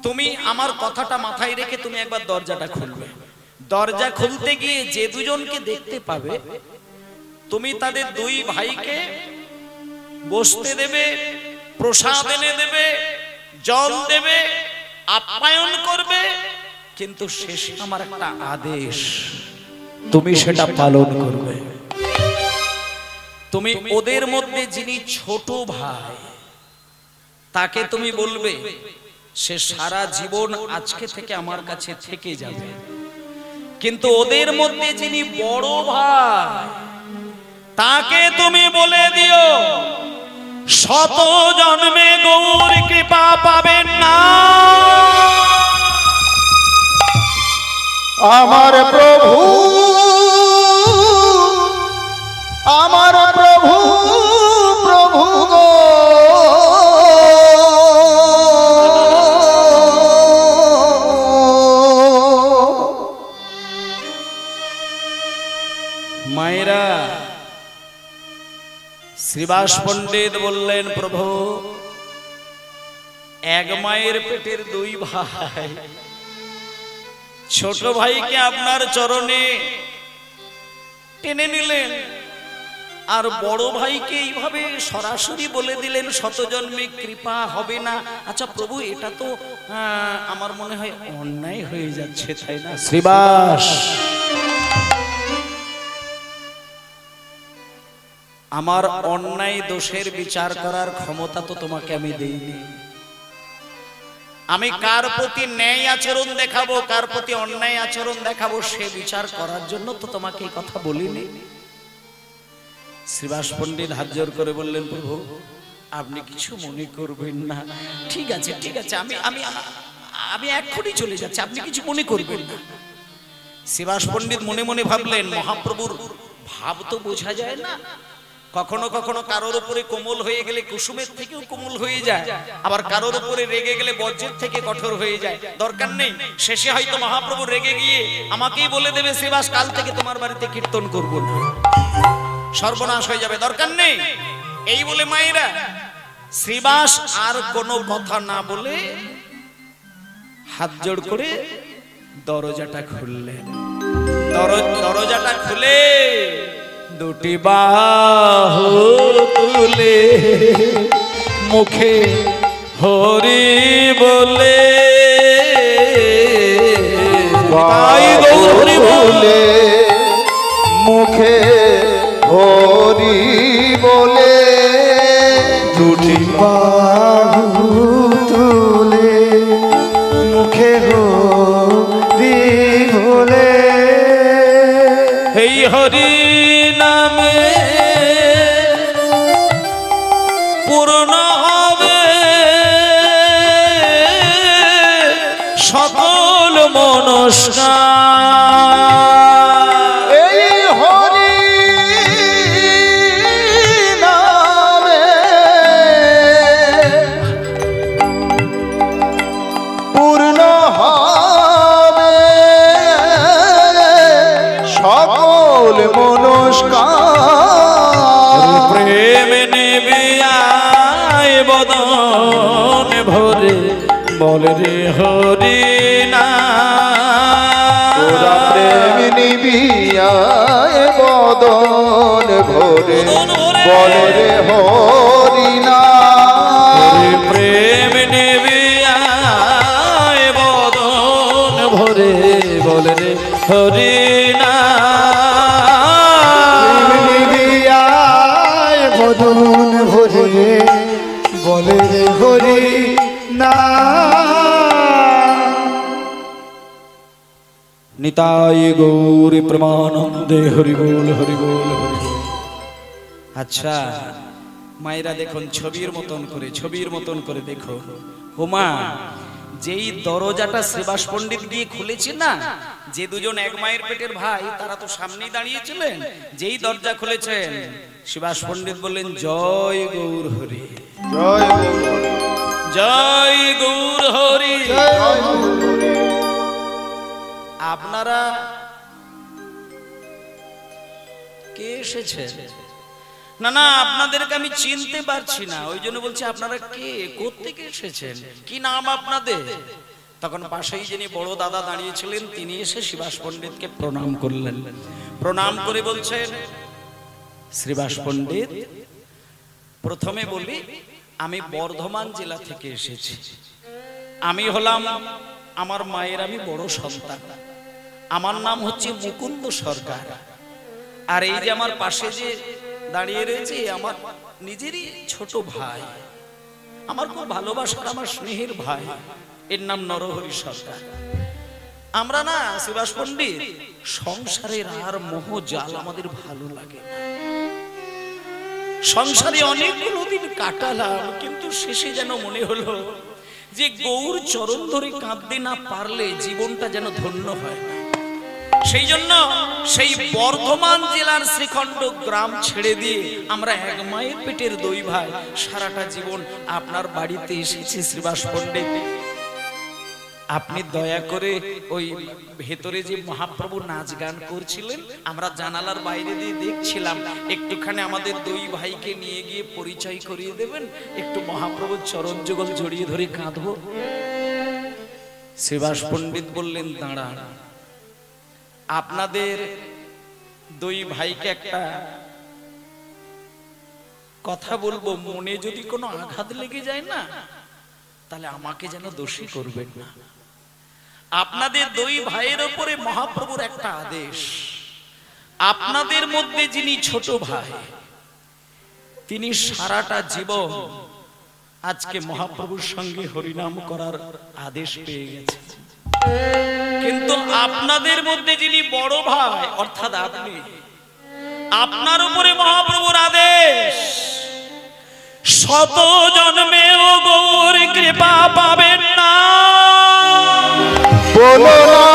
তুমি আমার কথাটা মাথায় রেখে তুমি একবার দরজাটা খুলবে। দরজা খুলতে গিয়ে যে দুজনকে দেখতে পাবে, তুমি তাদের দুই ভাইকে বসতে দেবে, প্রসাদ এনে দেবে, জল দেবে, আপ্যায়ন করবে, কিন্তু শেষে আমার একটা আদেশ, তুমি সেটা পালন করবে। তুমি ওদের মধ্যে যিনি ছোট ভাই, তাকে তুমি বলবে সে সারা জীবন আজকে থেকে আমার কাছে থেকে যাবে। কিন্তু ওদের মধ্যে যিনি বড় ভাই, তাকে তুমি বলে দিও, শত জন্মে গৌর কৃপা পাবেন না। আমার প্রভু, আমার প্রভু, প্রভু গো, মায়েরা, শ্রীবাস পণ্ডিত বললেন, প্রভু এক মায়ের পেটের দুই ভাই, ছোট ভাইকে আপনার চরণে টেনে নিলেন, আর বড় ভাইকে এইভাবে সরাসরি বলে দিলেন শতজন্মে কৃপা হবে না। আচ্ছা প্রভু, এটা তো আমার মনে হয় অন্যায় হয়ে যাচ্ছে, তাই না? শ্রীবাস, আমার অন্যায় দোষের বিচার করার ক্ষমতা তো তোমাকে আমি দেইনি। আমি কার প্রতি ন্যায় আচরণ দেখাবো, কার প্রতি অন্যায় আচরণ দেখাবো, সে বিচার করার জন্য তো তোমাকে এই কথা বলিনি। শ্রীবাস পণ্ডিত হাত জোড় করে বললেন, প্রভু আপনি কিছু মনে করবেন না। ঠিক আছে, ঠিক আছে, আমি আমি আমি এক্ষুনি চলে যাচ্ছি, আপনি কিছু মনে করবেন না। শ্রীবাস পণ্ডিত মনে মনে ভাবলেন, মহাপ্রভুর ভাব তো বোঝা যায় না। কখনো কখনো কারোর উপরে কোমল হয়ে গেলে কুসুমের থেকেও কোমল হয়ে যায়, আবার কারোর উপরে রেগে গেলে বজ্রের থেকে কঠোর হয়ে যায়। দরকার নেই, শেষে হয়তো মহাপ্রভু রেগে গিয়ে আমাকেই বলে দেবে, শ্রীবাস কাল থেকে তোমার বাড়িতে কীর্তন করব না, সর্বনাশ হয়ে যাবে, দরকার নেই। এই বলে মায়েরা, শ্রীবাস আর কোনো কথা না বলে হাত জোড় করে দরজাটা খুললেন। দরজাটা খুলে দুটি বাহু তুলে মুখে হরি বলে তাই গৌর হরি বলে মুখে হরি বলে দুটি বাহু তুলে মুখে হরি বলে এই হরি নামে পূর্ণ হবে সকল মনস্কার। এই হরি নামে পূর্ণ হবে সকল মনস্কার। প্রেম নেবে আয় বদন ভরে বলে রে হরি না তোরা প্রেম নিবিয়ায় বদন ভরে বলে রে হরি না। প্রেম নেবে আয় বদন ভরে বলে রে হরি না নিবিয়ায় বদন ভরে বলে রে হরি না। নিতাই গৌরী প্রমানন্দে হরি বল হরি বল হরি বল। আচ্ছা মায়েরা দেখুন ছবির মতন করে দেখো হোমা যেই দরজাটা শ্রীবাস পণ্ডিত গিয়ে খুলেছে না, যে দুজন এক মায়ের পেটের ভাই তারা তো সামনেই দাঁড়িয়েছিলেন, যেই দরজা খুলেছেন শ্রীবাস পণ্ডিত বললেন জয় গৌর হরি জয় গৌর জয় গৌর হরি। জয় গৌর। আপনারা কে এসেছেন? না না আপনাদেরকে আমি চিনতে পারছি না, ওই জন্য বলছি আপনারা কে, কোত্থেকে এসেছেন, কি নাম আপনাদের? তখন পাশেই যিনি বড় দাদা দাঁড়িয়েছিলেন তিনি এসে শ্রীবাস পণ্ডিতকে প্রণাম করলেন। প্রণাম করে বলছেন শ্রীবাস পণ্ডিত প্রথমে বলি আমি বর্ধমান জেলা থেকে এসেছি, আমি হলাম আমার মায়ের আমি বড় সন্তান, আমার নাম হচ্ছে মুকুন্দ সরকার। আর এই যে আমার পাশে যে দাঁড়িয়ে রয়েছে আমার নিজেরই ছোট ভাই, আমার খুব ভালোবাসার আমার স্নেহের ভাই, এর নাম নরহরি সরকার। আমরা না শ্রীবাস পণ্ডিত সংসারের আর মোহ জাল আমাদের ভালো লাগে না, সংসারে অনেকগুলো দিন কাটালাম কিন্তু শেষে যেন মনে হলো যে গৌর চরণ ধরে কাঁদতে না পারলে জীবনটা যেন ধন্য হয় না। সেই জন্য সেই বর্ধমান জেলার শ্রীখণ্ড গ্রাম ছেড়ে দিয়ে আমরা এক মায়ের পেটের দুই ভাই সারাটা জীবন আপনার বাড়িতে এসেছি শ্রীবাস পণ্ডিত। আপনি দয়া করে ওই ভেতরে যে মহাপ্রভু নাচ গান করছিলেন আমরা জানালার বাইরে দিয়ে দেখছিলাম, একটুখানি আমাদের দুই ভাইকে নিয়ে গিয়ে পরিচয় করিয়ে দেবেন, একটু মহাপ্রভুর চরণ যুগল জড়িয়ে ধরে কাঁদবো। শ্রীবাস পণ্ডিত বললেন দাঁড়ান, আপনাদের দুই ভাইকে একটা কথা বলবো, মনে যদি কোনো আঘাত লেগে যায় না তাহলে আমাকে যেন দোষী করবেন না। আপনাদের দুই ভাইয়ের উপরে মহাপ্রভুর একটা আদেশ, আপনাদের মধ্যে যিনি ছোট ভাই তিনি সারাটা জীবন আজকে মহাপ্রভুর সঙ্গে হরিনাম করার আদেশ পেয়ে গেছে, কিন্তু আপনাদের মধ্যে যিনি বড় ভাই অর্থাৎ আপনি, আপনার উপরে মহাপ্রভুর আদেশ শত জন্মেও গৌর কৃপা পাবেন না। বলো না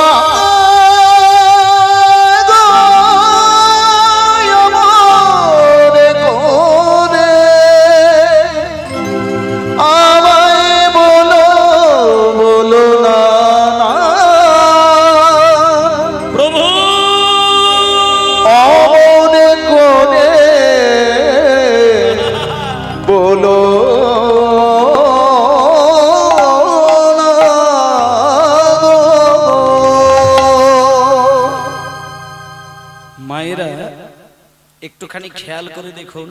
একটুখানি খেয়াল করে দেখুন,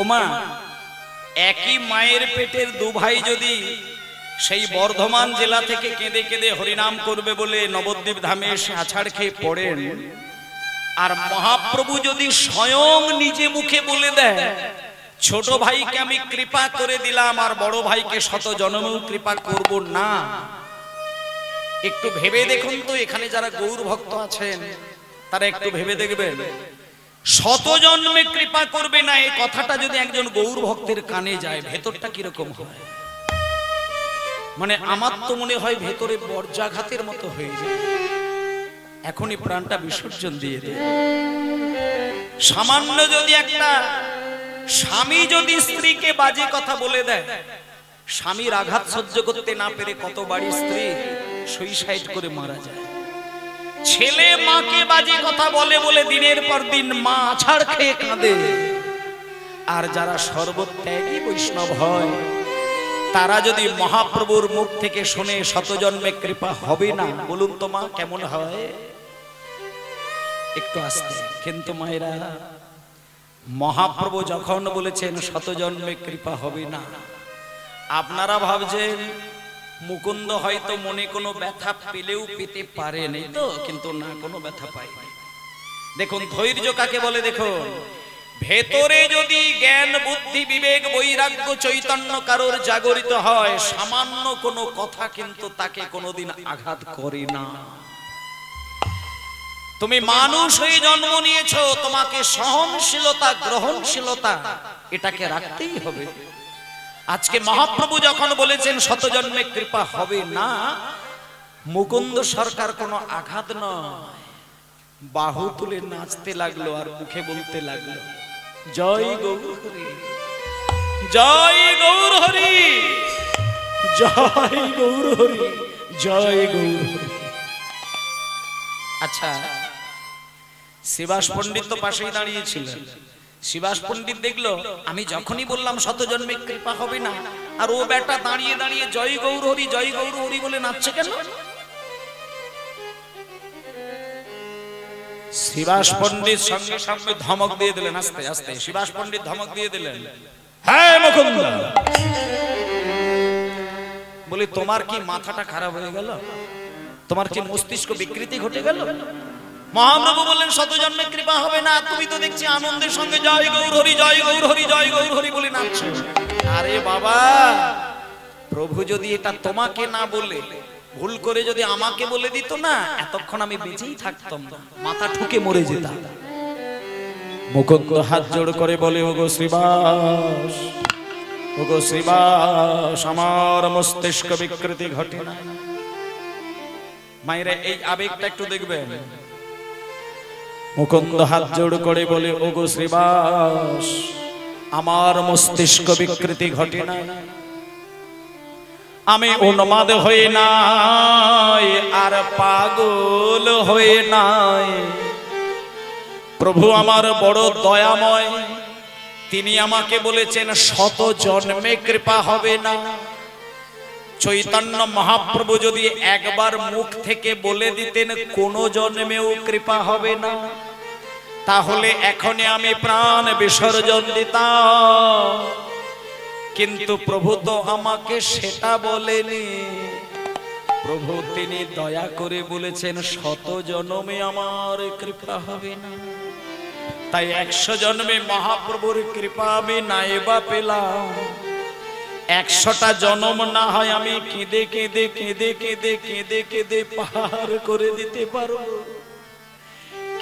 ওমা, একই মায়ের পেটের দু ভাই যদি সেই বর্ধমান জেলা থেকে কেঁদে কেঁদে হরিনাম করবে বলে নবদ্বীপ ধামে এসে আছাড় খেয়ে পড়েন, আর মহাপ্রভু যদি স্বয়ং নিজে মুখে বলে দেয় ছোট ভাইকে আমি কৃপা করে দিলাম আর বড় ভাইকে শত জন্মেও কৃপা করব না, একটু ভেবে দেখুন তো, এখানে যারা গৌর ভক্ত আছেন তারা একটু ভেবে দেখবেন, শত জন্মে কৃপা করবে না এই কথাটা যদি একজন গৌর ভক্তের কানে যায় ভেতরটা কিরকম হয়? মানে আমার তো মনে হয় ভেতরে বর্জাঘাতের মতো হয়ে যায়, এখনই প্রাণটা বিসর্জন দিয়ে দেয়। সামান্য যদি একটা স্বামী যদি স্ত্রীকে বাজে কথা বলে দেয়, স্বামীর আঘাত সহ্য করতে না পেরে কত বাড়ি স্ত্রী সুইসাইড করে মারা যায়। ছেলে মাকে বাজে কথা বলে বলে দিনের পর দিন মা আছাড় খেয়ে কাঁদে। আর যারা সর্বত্যাগী বৈষ্ণব হয় তারা যদি মহাপ্রভুর মুখ থেকে শুনে শতজন্মে কৃপা হবে না, বলুন তো মা কেমন হয়? একটু আস্তে। কিন্তু মায়েরা, মহাপ্রভু যখন বলেছেন শতজন্মে কৃপা হবে না, আপনারা ভাবছেন মুকুন্দ হয়তো মনে কোনো ব্যথা পেলেও পেতে পারেনি তো, কিন্তু না, কোনো ব্যথা পায়নি। দেখুন ধৈর্য কাকে বলে দেখুন, ভেতরে যদি জ্ঞান বুদ্ধি বিবেক বৈরাগ্য চৈতন্য কারোর জাগরিত হয়, সামান্য কোনো কথা কিন্তু তাকে কোনোদিন আঘাত করে না। তুমি মানুষ হয়ে জন্ম নিয়েছো, তোমাকে সহনশীলতা গ্রহণশীলতা এটাকে রাখতেই হবে। আজকে মহাপ্রভু যখন বলেছেন শতজন্মে কৃপা হবে না, মুকুন্দ সরকার কোনো আঘাত নয়, বাহু তুলে নাচতে লাগলো আর মুখে বলতে লাগলো জয় গৌর হরি, জয় গৌর হরি, জয় গৌর হরি, জয় গৌর হরি। আচ্ছা, শিবাস পণ্ডিত তো পাশেই দাঁড়িয়েছিলেন। শিবাস পণ্ডিত দেখলো আমি যখনই বললাম শতজন্মে কৃপা হবে না, আর ও বেটা দাঁড়িয়ে দাঁড়িয়ে জয় গৌর হরি, জয় গৌর হরি বলে নাচছে কেন? শিবাস পণ্ডিত সঙ্গে সঙ্গে ধমক দিয়ে দিলেন, আস্তে আস্তে শিবাস পণ্ডিত ধমক দিয়ে দিলেন, হ্যাঁ মুকুন্দ, বলি তোমার কি মাথাটা খারাপ হয়ে গেল? তোমার কি মস্তিষ্ক বিকৃতি ঘটে গেল? মহাপ্রভু বললেন শতজন্মে কৃপা হবে না, তুমি তো দেখছি আনন্দের সঙ্গে জয় গৌর হরি, জয় গৌর হরি, জয় গৌর হরি বলে নাচছো। আরে বাবা, প্রভু যদি এটা তোমাকে না বলে ভুল করে যদি আমাকে বলে দিত না, এতক্ষণ আমি বেঁচেই থাকতাম না, মাথা ঠুকে মরে যেতাম। মুকুন্দ হাত জোড় করে বলে, ওগো শ্রীবাস, ওগো শ্রীবাস, আমার মস্তিষ্ক বিকৃতি ঘটে না। মায়েরা এই আবেগটা একটু দেখবেন। মুকুন্দ হাত জোড় করে বলে, ওগো শ্রীবাস, আমার মস্তিষ্ক বিকৃতি ঘটে না, আমি উন্মাদ হয়ে নাই আর পাগল হয়ে নাই। প্রভু আমার বড় দয়াময়, তিনি আমাকে বলেছেন শত জন্মে কৃপা হবে না। চৈতন্য মহাপ্রভু যদি একবার মুখ থেকে বলে দিতেন কোনো জন্মেও কৃপা হবে না, তাহলে এখনই আমি প্রাণ বিসর্জন দিতাম। কিন্তু প্রভু তো আমাকে সেটা বলেনি। প্রভু তিনি দয়া করে বলেছেন শত জন্মে আমার কৃপা হবে না। তাই 100 জন্মে মহাপ্রভুর কৃপা আমি নাইবা পেলাম, 100টা জন্ম না হয় আমি কেঁদে কেঁদে কেঁদে কেঁদে কেঁদে কেঁদে পার করে দিতে পারবো।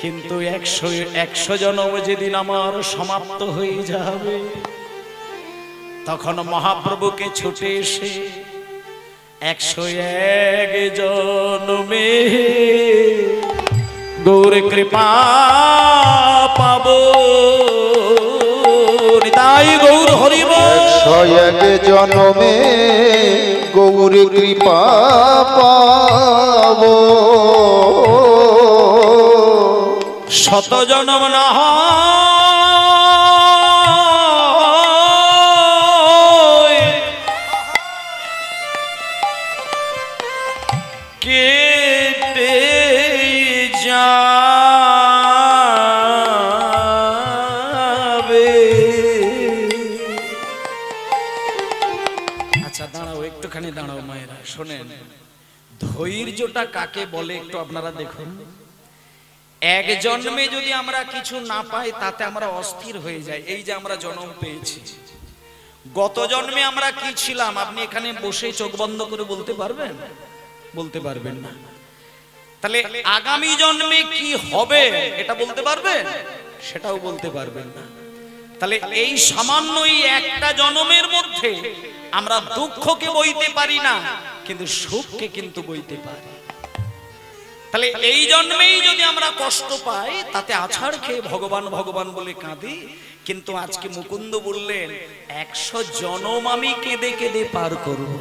কিন্তু 100 জন্ম যেদিন আমার সমাপ্ত হয়ে যাবে, তখন মহাপ্রভুকে ছুটে এসে 101 জন্মে গৌর কৃপা পাবো। তাই গৌর হরিব 101 জন্মে গৌর কৃপা পাবো। শত জন্ম না কেটে যাবে, একটুখানি দাঁড়াও মায়েরা, শোনেন ধৈর্যটা কাকে বলে একটু আপনারা দেখুন। এক জন্মে যদি আমরা কিছু না পাই তাতে আমরা অস্থির হয়ে যাই। এই যে আমরা জন্ম পেয়েছি, গত জন্মে আমরা কি ছিলাম আপনি এখানে বসে চোখ বন্ধ করে বলতে পারবেন? বলতে পারবেন না। তাহলে আগামী জন্মে কি হবে এটা বলতে পারবেন? সেটাও বলতে পারবেন না। তাহলে এই সামান্যই একটা জন্মের মধ্যে আমরা দুঃখকে বইতে পারি না, কিন্তু সুখকে কিন্তু বইতে পারি। তাহলে এই জন্মেই যদি আমরা কষ্ট পাই তাতে আছাড় খেয়ে ভগবান ভগবান বলে কাঁদি। কিন্তু আজকে মুকুন্দ বললেন 100 জনম আমি কেঁদে কেঁদে পার করব,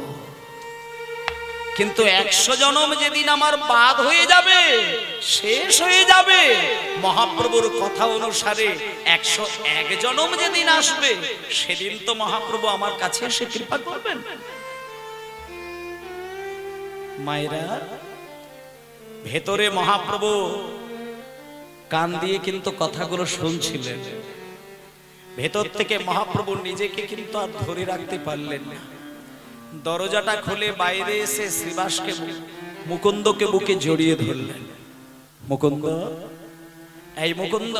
কিন্তু 100 জনম যেদিন আমার বাদ হয়ে যাবে, শেষ হয়ে যাবে, মহাপ্রভুর কথা অনুসারে 101 জনম যেদিন আসবে সেদিন তো মহাপ্রভু আমার কাছে এসে কৃপা করবেন। মায়েরা, ভেতরে মহাপ্রভু কান দিয়ে কিন্তু কথাগুলো শুনছিলেন। ভেতর থেকে মহাপ্রভু নিজেকে কিন্তু আর ধরে রাখতে পারলেন না। দরজাটা খুলে বাইরে এসে শ্রীবাসকে মুকুন্দকে বুকে জড়িয়ে ধরলেন। মুকুন্দ, এই মুকুন্দ,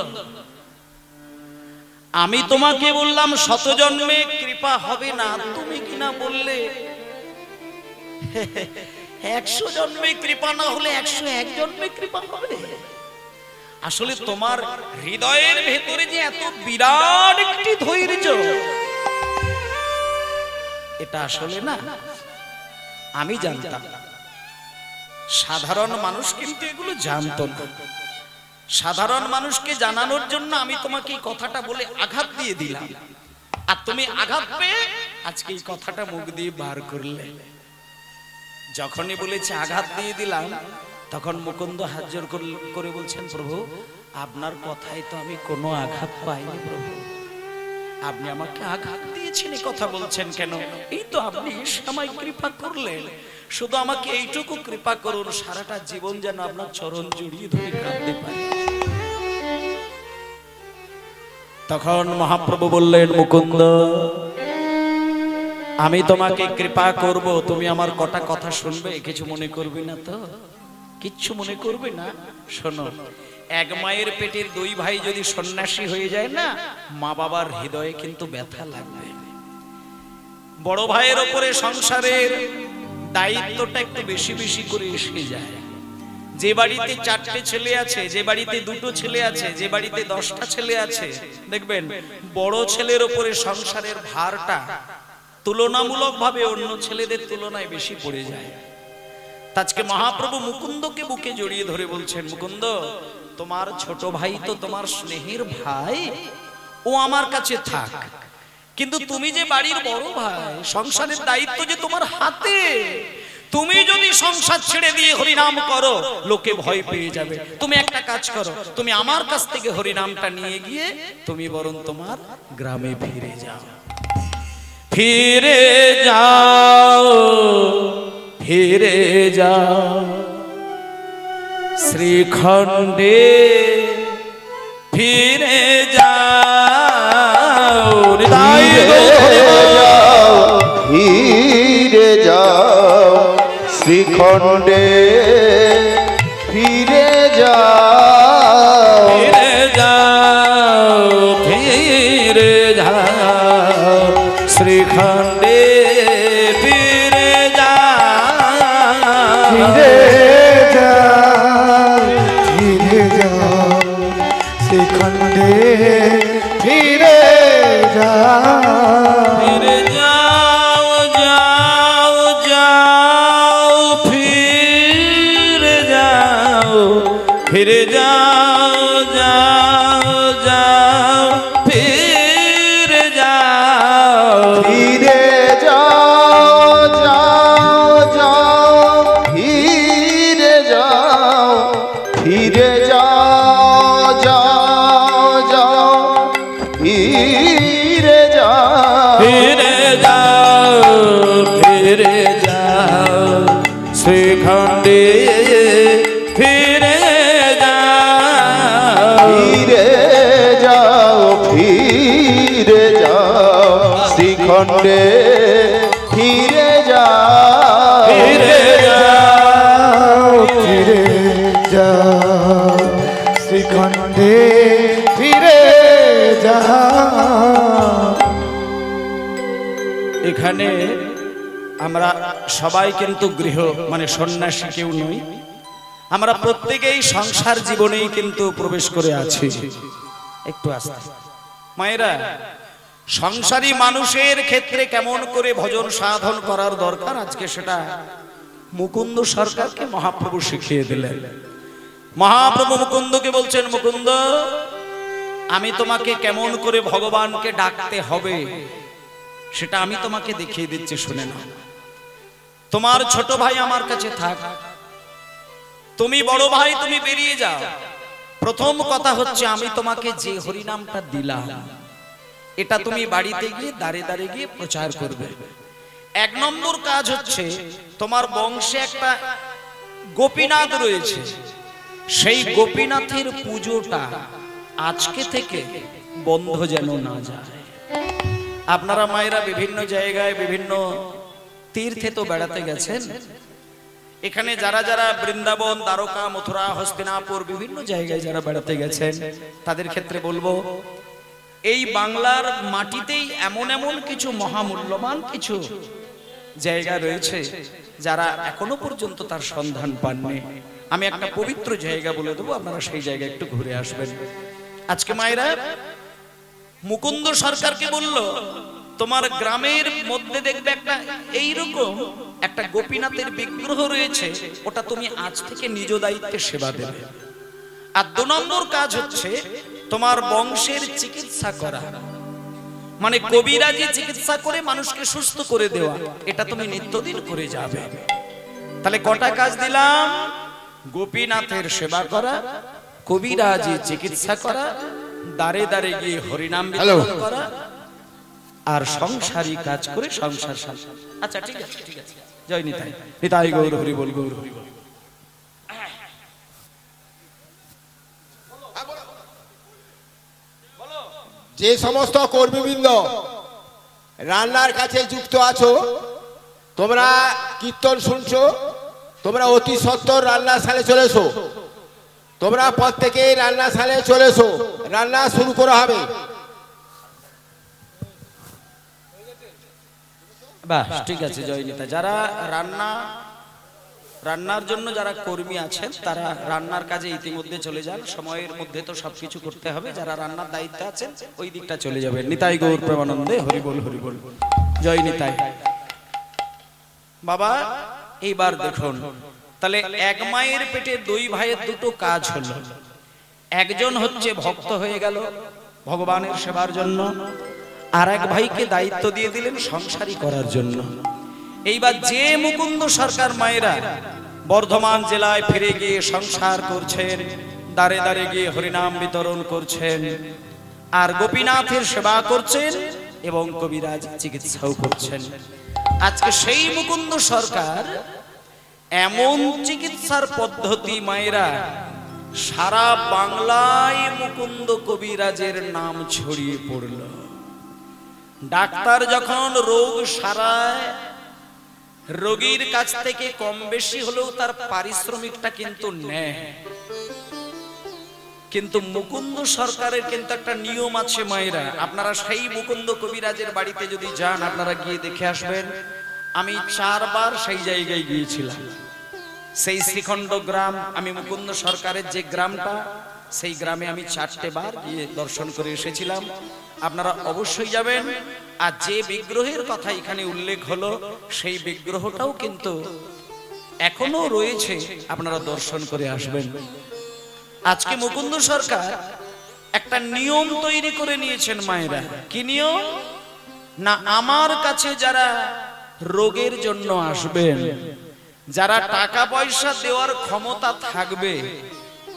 আমি তোমাকে বললাম 100 জন্মে কৃপা হবে না, তুমি কিনা বললে 100 জন্মে কৃপা না হলে 101 জন্মে কৃপা হবে। আসলে তোমার হৃদয়ের ভেতরে যে এত বিরাট একটি ধৈর্য, এটা আসলে না আমি জানতাম, সাধারণ মানুষ কিন্তু এগুলো জানতো না। সাধারণ মানুষকে জানানোর জন্য আমি তোমাকে এই কথাটা বলে আঘাত দিয়ে দিলাম, আর তুমি আঘাত পেয়ে আজকে এই কথাটা মুখ দিয়ে বার করলে। যখনই বলেছে আঘাত দিয়ে দিলাম, তখন মুকুন্দ হাত জোর করে বলছেন, প্রভু আপনার কথায় তো আমি কোনো আঘাত পাইনি প্রভু, আপনি আমাকে আঘাত দিয়েছেন এই কথা বলছেন কেন? এই তো আপনি আমায় কৃপা করলেন, শুধু আমাকে এইটুকু কৃপা করুন, সারাটা জীবন যেন আপনার চরণ জড়িয়ে ধরে কাঁদতে পারি। তখন মহাপ্রভু বললেন, মুকুন্দ আমি তোমাকে কৃপা করব, তুমি আমার কটা কথা শুনবে, কিছু মনে করবে না তো? কিচ্ছু মনে করবে না? শোনো, এক মায়ের পেটের 2 ভাই যদি সন্ন্যাসী হয়ে যায় না, মা বাবার হৃদয়ে কিন্তু ব্যথা লাগবে। বড় ভাইয়ের উপরে সংসারের দায়িত্বটা একটু বেশি বেশি করে এসে যায়। যে বাড়িতে 4টে ছেলে আছে, যে বাড়িতে 2টো ছেলে আছে, যে বাড়িতে 10টা ছেলে আছে, দেখবেন বড় ছেলের উপরে সংসারের ভারটা তুলনামূলকভাবে অন্য ছেলেদের তুলনায় বেশি পড়ে যায়। আজকে মহাপ্রভু মুকুন্দকে বুকে জড়িয়ে ধরে বলছেন, মুকুন্দ তোমার ছোট ভাই তো তোমার স্নেহের ভাই, ও আমার কাছে থাক, কিন্তু তুমি যে বাড়ির বড় ভাই, সংসারের দায়িত্ব যে তোমার হাতে, তুমি যদি সংসার ছেড়ে দিয়ে হরিনাম করো লোকে ভয় পেয়ে যাবে। তুমি একটা কাজ করো, তুমি আমার কাছ থেকে হরিনামটা নিয়ে গিয়ে তুমি বরং তোমার গ্রামে ফিরে যাও। ফিরে যাও, ফিরে যাও শ্রীখণ্ডে, ফিরে যাও, ফিরে যাও শ্রীখণ্ডে, ফিরে যাও, ফিরে যাও, ফিরে যাও শ্রীখণ্ডে, ফিরে যাও, ফিরে যাও, ফিরে যাও শ্রীখণ্ডে, ফিরে যাও, ফিরে যাও, যাও, যাও, ফিরে যাও, ফিরে যাও, যাও, যাও, ফিরে যাও, ফিরে যাও, যাও, যাও, ফিরে যাও, ফিরে যাও, যাও, যাও, ফিরে যাও, ফিরে যাও, ফিরে যাও শ্রীখণ্ডে, ফিরে যাও, ফিরে যাও, ফিরে যাও শ্রীখণ্ডে, ফিরে যাও। এখানে আমরা সবাই কিন্তু গৃহ মানে সন্ন্যাসী কেউ নই, আমরা প্রত্যেকেই সংসার জীবনেই কিন্তু প্রবেশ করে আছি। একটু আস্তে মায়েরা, সংসারী মানুষের ক্ষেত্রে কেমন করে ভজন সাধন করার দরকার আজকে সেটা মুকুন্দ সরকারকে মহাপ্রভু শিখিয়ে দিলেন। মহাপ্রভু মুকুন্দকে বলছেন, মুকুন্দ আমি তোমাকে কেমন করে ভগবানকে ডাকতে হবে সেটা আমি তোমাকে দেখিয়ে দিচ্ছি, শুনে নাও। তোমার ছোট ভাই আমার কাছে থাক, তুমি বড় ভাই তুমি বেরিয়ে যাও। প্রথম কথা হচ্ছে আমি তোমাকে যে হরিনামটা দিলাম এটা তুমি বাড়িতে গিয়ে দাঁড়ে দাঁড়ে গিয়ে প্রচার করবে। এক নম্বর কাজ হচ্ছে তোমার বংশে একটা গোপীনাথ রয়েছে, সেই গোপীনাথের পুজোটা আজকে থেকে বন্ধ যেন না যায়। আপনারা মায়েরা বিভিন্ন জায়গায় বিভিন্ন তীর্থে তো বেড়াতে গেছেন, এখানে যারা যারা বৃন্দাবন, দ্বারকা, মথুরা, হস্তিনাপুর বিভিন্ন জায়গায় যারা বেড়াতে গেছেন তাদের ক্ষেত্রে বলবো এই বাংলার মাটিতেই এমন এমন কিছু মহামূল্যবান কিছু জায়গা রয়েছে যারা এখনো পর্যন্ত তার সন্ধান পাননি। আমি একটা পবিত্র জায়গা বলে দেবো, আপনারা সেই জায়গায় একটু ঘুরে আসবেন। আজকে মায়েরা মুকুন্দ সরকারকে বলল তোমার গ্রামের মধ্যে দেখবে একটা এইরকম একটা গোপীনাথের বিগ্রহ রয়েছে, ওটা তুমি আজ থেকে নিজ দায়িত্বে সেবা দেবে। আর 2 নম্বর কাজ হচ্ছে তোমার বংশের চিকিৎসা করা, মানে কবিরাজি চিকিৎসা করে মানুষকে সুস্থ করে দেওয়া, এটা তুমি নিত্যদিন করে যাবে। তাহলে কটা কাজ দিলাম? গোপীনাথের সেবা করা, কবিরাজি চিকিৎসা করা, দাঁড়ে দাঁড়ে গিয়ে হরিনাম বিতরণ করা, আর সংসারী কাজ করে সংসার শান্তি। আচ্ছা ঠিক আছে, ঠিক আছে, জয় নিতাই, নিতাই গৌর হরি বল, গৌর হরি বল। যে সমস্ত কর্মীবৃন্দ রান্নার কাছে যুক্ত আছো, তোমরা কীর্তন শুনছো, তোমরা অতি সত্বর রান্নাশালে চলেছো। তোমরা প্রত্যেকেই রান্নাশালে চলেছো, রান্না শুরু করা হবে। বাহ, ঠিক আছে, জয় নিতা। যারা রান্নার জন্য যারা কর্মী আছেন তারা রান্নার কাজে ইতিমধ্যে চলে যান, সময়ের মধ্যে তো সবকিছু করতে হবে। যারা রান্নার দায়িত্বে আছেন ওই দিকটা চলে যাবেন। নিতাই গৌর প্রেমানন্দে হরি বল, হরি বল, জয় নিতাই। বাবা এইবার দেখুন, তাহলে এক মায়ের পেটে 2 ভাইয়ের 2টো কাজ হলো। একজন হচ্ছে ভক্ত হয়ে গেল ভগবানের সেবার জন্য, আর এক ভাইকে দায়িত্ব দিয়ে দিলেন সংসারী করার জন্য। এইবার যে মুকুন্দ সরকার মায়েরা বর্ধমান জেলায় ফিরে গিয়ে সংসার করছেন, দাঁড়ে দাঁড়ে গিয়ে হরিনাম বিতরণ করছেন, আর গোপীনাথের সেবা করছেন এবং কবিরাজ চিকিৎসাও করছেন, আজকে সেই মুকুন্দ সরকার এমন চিকিৎসার পদ্ধতি মায়েরা সারা বাংলায় মুকুন্দ কবিরাজের নাম ছড়িয়ে পড়ল। ডাক্তার যখন রোগ সারায়, রোগীর কাছ থেকে কম বেশি হলেও তার পারিশ্রমিকটা কিন্তু নেয়, কিন্তু মুকুন্দ সরকারের কিন্তু একটা নিয়ম আছে মায়েরা। আপনারা সেই মুকুন্দ কবিরাজের বাড়িতে যদি যান, আপনারা গিয়ে দেখে আসবেন। আমি 4 বার সেই জায়গায় গিয়েছিলাম। সেই শ্রীখণ্ড গ্রাম, আমি মুকুন্দ সরকারের যে গ্রামটা, সেই গ্রামে আমি 4টে বার গিয়ে দর্শন করে এসেছিলাম। আপনারা অবশ্যই যাবেন। আর যে বিগ্রহের কথা এখানে উল্লেখ হলো সেই বিগ্রহটাও কিন্তু এখনো রয়েছে, আপনারা দর্শন করে আসবেন। আজকে মুকুন্দ সরকার একটা নিয়ম তৈরি করে নিয়েছেন মায়েরা। কি নিয়ম? না, আমার কাছে যারা রোগের জন্য আসবেন, যারা টাকা পয়সা দেওয়ার ক্ষমতা থাকবে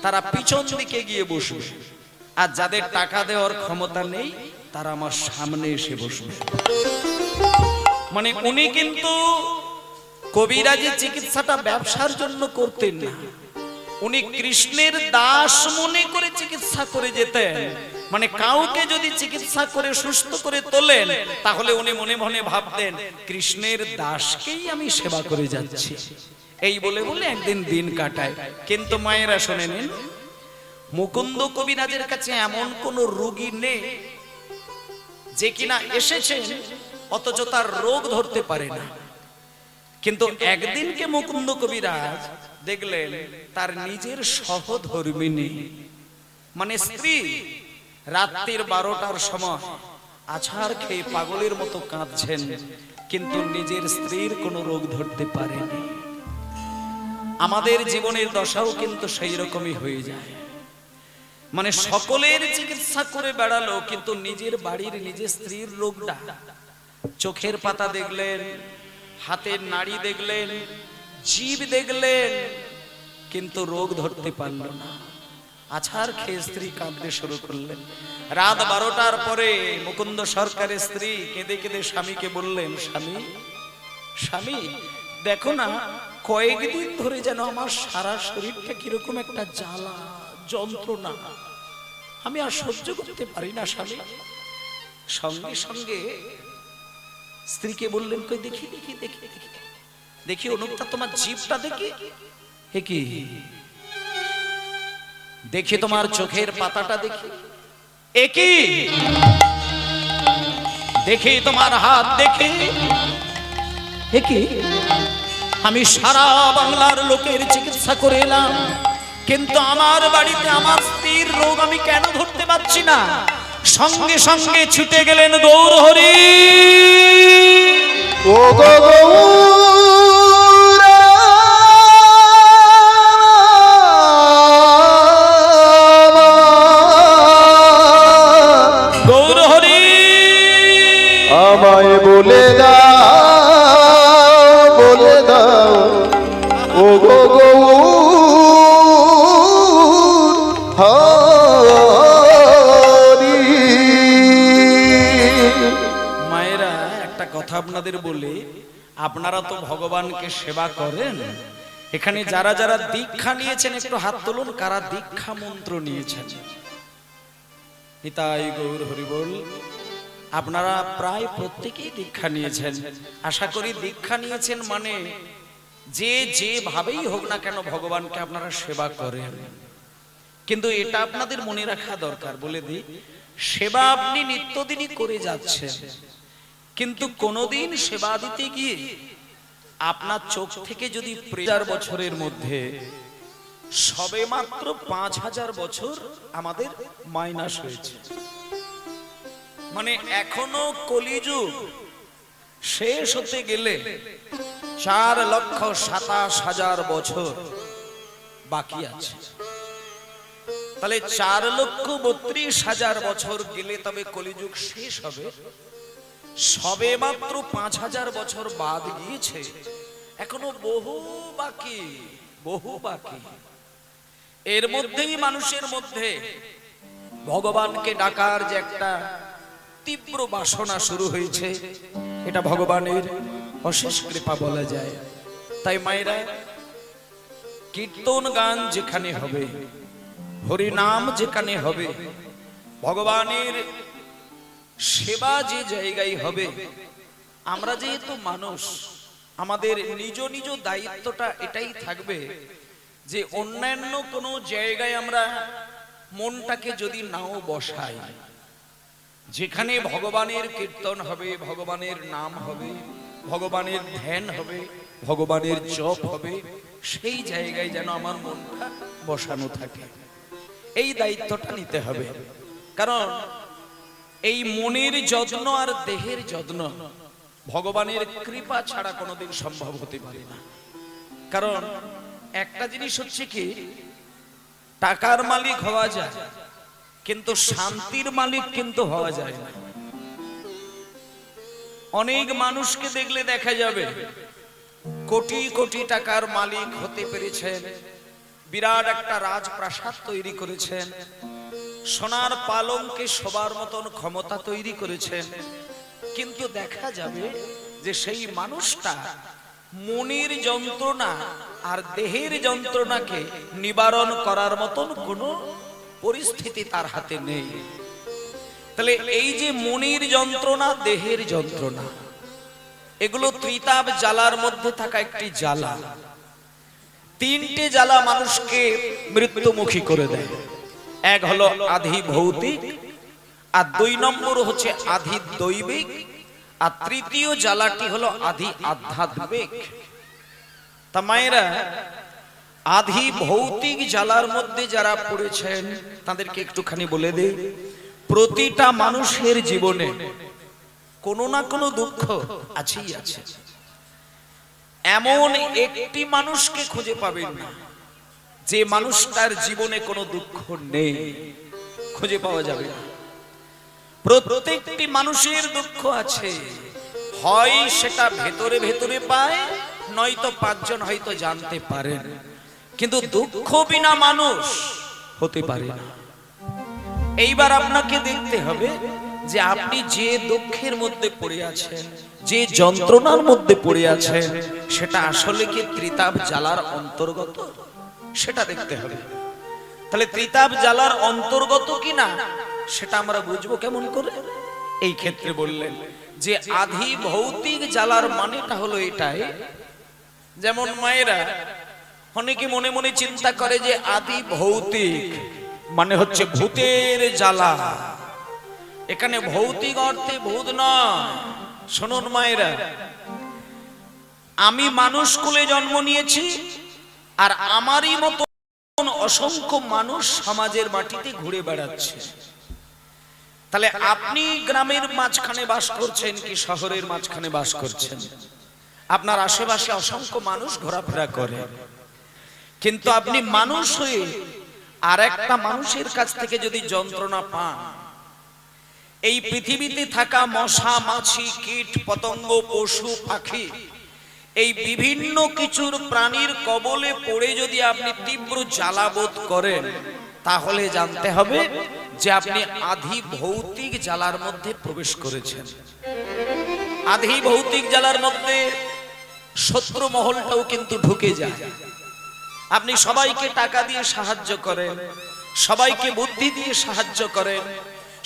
তারা পিছন দিকে গিয়ে বসবে, আর যাদের টাকা দেওয়ার ক্ষমতা নেই তারা আমার সামনে এসে বসবে। মানে উনি কিন্তু কবিরাজি চিকিৎসাটা ব্যবসার জন্য করতেন না, উনি কৃষ্ণের দাস মনে করে চিকিৎসা করে যেতেন। মানে কাউকে যদি চিকিৎসা করে সুস্থ করে তোলেন, তাহলে উনি মনে মনে ভাবতেন কৃষ্ণের দাসকেই আমি সেবা করে যাচ্ছি। এই বলে বলে একদিন দিন কাটায়। কিন্তু মায়েরা শুনে নিন, মুকুন্দ কবিরাজের কাছে এমন কোন রোগী নেই যে কিনা এসেছেন অথচ তার রোগ ধরতে পারে না। কিন্তু একদিনকে মুকুন্দ কবিরাজ দেখলেন তার নিজের সহধর্মিণী মানে স্ত্রী রাত্রির 12টার সময় আছাড় খেয়ে পাগলের মতো কাঁদছেন, কিন্তু নিজের স্ত্রীর কোনো রোগ ধরতে পারেনি। আমাদের জীবনের দশাও কিন্তু সেই রকমই হয়ে যায়, মানে সকলের চিকিৎসা করে বেড়ালো কিন্তু নিজের বাড়ির নিজের স্ত্রীর রোগটা, চোখের পাতা দেখলেন, হাতের নাড়ি দেখলেন, জীব দেখলেন, কিন্তু রোগ ধরতে পারল না। আছাড় খেয়ে স্ত্রী কাঁদতে শুরু করলেন। রাত 12টার পরে মুকুন্দ সরকারের স্ত্রী কেঁদে কেঁদে স্বামীকে বললেন, স্বামী স্বামী দেখো না, কয়েকদিন ধরে যেন আমার সারা শরীরটা কিরকম একটা জ্বালা যন্ত্রণা, আমি আর সহ্য করতে পারি না স্বামী। সঙ্গে সঙ্গে স্ত্রীকে বললেন, কই দেখি দেখি দেখি দেখি দেখি অনুপটা, তোমার জিভটা দেখি, হে কি দেখি, তোমার চোখের পাতাটা দেখি, একই দেখি, তোমার হাত দেখি, একই। আমি সারা বাংলার লোকের চিকিৎসা করে এলাম, কিন্তু আমার বাড়িতে আমার স্ত্রীর রোগ আমি কেন ধরতে পারছি না? সঙ্গে সঙ্গে ছুটে গেলেন গৌরহরি। ও গো গৌরা, গৌরহরি আমায় বলে দাও, বলে দাও, ও গো হরি। মায়েরা একটা কথা আপনাদের বলি, আপনারা তো ভগবানকে সেবা করেন, এখানে যারা যারা দীক্ষা নিয়েছেন একটু হাত তুলুন, কারা দীক্ষা মন্ত্র নিয়েছেন? নিতাই গৌর হরি বল। আপনারা প্রায় প্রত্যেকেই দীক্ষা নিয়েছেন। আশা করি দীক্ষা নিয়েছেন মানে যে যেভাবেই হোক না কেন ভগবানকে আপনারা সেবা করেন। কিন্তু এটা আপনাদের মনে রাখা দরকার, বলে দিই, সেবা আপনি নিত্যদিনই করে যাচ্ছেন, কিন্তু কোনোদিন সেবা দিতে গিয়ে আপনার চোখ থেকে যদি 5000 বছরের মধ্যে সবে মাত্র 5000 বছর আমাদের মাইনাস হয়েছে, মানে এখনো কলিযুগ শেষ হতে গেলে 4,27,000 বছর বাকি আছে। তাহলে 4,32,000 বছর গেলে তবে কলিযুগ শেষ হবে। সবে মাত্র 5000 বছর বাদ গিয়েছে, এখনো বহু বাকি, বহু বাকি। এর মধ্যেই মানুষের মধ্যে ভগবানকে ডাকার যে একটা তীব্র বাসনা শুরু হয়েছে, এটা ভগবানের অশেষ কৃপা বলা যায়। তাই মায়েরা, কীর্তন গান যেখানে হবে, হরি নাম যেখানে হবে, ভগবানের সেবা যে জায়গায় হবে, আমরা যেহেতু মানুষ, আমাদের নিজ নিজ দায়িত্বটা এটাই থাকবে যে অন্যান্য কোনো জায়গায় আমরা মনটাকে যদি নাও বসাই, যেখানে ভগবানের কীর্তন হবে, ভগবানের নাম হবে, ভগবানের ধ্যান হবে, ভগবানের জপ হবে, সেই জায়গায় যেন আমার মনটা বসানো থাকে। এই দায়িত্বটা নিতে হবে, কারণ এই মনের যত্ন আর দেহের যত্ন ভগবানের কৃপা ছাড়া কোনোদিন সম্ভব হতে পারে না। কারণ একটা জিনিস হচ্ছে কি, টাকার মালিক হওয়া যায়, কিন্তু শান্তির মালিক কিন্তু হওয়া যায় না। অনেক মানুষকে দেখলে দেখা যাবে কোটি কোটি টাকার মালিক হতে পেরেছেন, বিরাট একটা রাজপ্রাসাদ তৈরি করেছেন, সোনার পালঙ্কে সবার মতন ক্ষমতা তৈরি করেছেন, কিন্তু দেখা যাবে যে সেই মানুষটা মনের যন্ত্রণা আর দেহের যন্ত্রণাকে নিবারণ করার মতন কোনো পরিস্থিতি তার হাতে নেই। তাহলে এই যে মনের যন্ত্রণা, দেহের যন্ত্রণা, এগুলো ত্রিতাপ জ্বালার মধ্যে থাকা একটি জ্বালা। তিনটে জ্বালা মানুষকে মৃত্যুমুখী করে দেয়। এক হলো আধি ভৌতিক, আর 2 নম্বর হচ্ছে আধি দৈবিক, আর তৃতীয় জ্বালাটি হলো আধি আধ্যাত্মিক। তা মায়েরা, আধি ভৌতিক জ্বালার মধ্যে যারা পড়েছেন তাদেরকে একটুখানি বলে দেই, প্রতিটা মানুষের জীবনে কোনো না কোনো দুঃখ আছেই আছে। এমন একটি মানুষকে খুঁজে পাবেন না যে মানুষটার জীবনে কোনো দুঃখ নেই, খুঁজে পাওয়া যাবে না। প্রত্যেকটি মানুষের দুঃখ আছে, হয় সেটা ভেতরে ভেতরে পায়, নয়তো পাঁচজন হয়তো জানতে পারেন, কিন্তু দুঃখ বিনা মানুষ হতে পারে না। এইবার আপনাকে দেখতে হবে যে আপনি যে দুঃখের মধ্যে পড়ে আছেন, যে যন্ত্রণার মধ্যে পড়ে আছেন, সেটা আসলে কি ত্রিতাপ জ্বালার অন্তর্গত, সেটা দেখতে হবে। তাহলে ত্রিতাপ জ্বালার অন্তর্গত কিনা সেটা আমরা বুঝবো কেমন করে? এই ক্ষেত্রে বললেন যে আধি ভৌতিক জ্বালার মানেটা হলো এটাই। যেমন মায়েরা, অনেকে মনে মনে চিন্তা করে যে আদি ভৌতিক মানে হচ্ছে ভূতের জ্বালা। এখানে ভৌতিক অর্থে ভূত নয়। শুনুন মায়েরা, আমি মানুষ কুলে জন্ম নিয়েছি, আর আমারই মতো অসংখ্য মানুষ সমাজের মাটিতে ঘুরে বেড়াচ্ছে। তাহলে আপনি গ্রামের মাঝখানে বাস করছেন কি শহরের মাঝখানে বাস করছেন? আপনার আশেপাশে অসংখ্য মানুষ ঘোরাফেরা করে, কিন্তু আপনি মানুষ হয়ে আর একটা মানুষের কাছ থেকে যদি যন্ত্রণা পান, এই পৃথিবীতে থাকা মশা মাছি কীট পতঙ্গ পশু পাখি এই বিভিন্ন কিছুর প্রাণীর কবলে পড়ে যদি আপনি তীব্র জ্বালা বোধ করেন, তাহলে জানতে হবে যে আপনি আধি ভৌতিক জ্বালার মধ্যে প্রবেশ করেছেন। আধি ভৌতিক জ্বালার মধ্যে শত্রু মহলটাও কিন্তু ঢুকে যায়। আপনি সবাইকে টাকা দিয়ে সাহায্য করেন, সবাইকে বুদ্ধি দিয়ে সাহায্য করেন,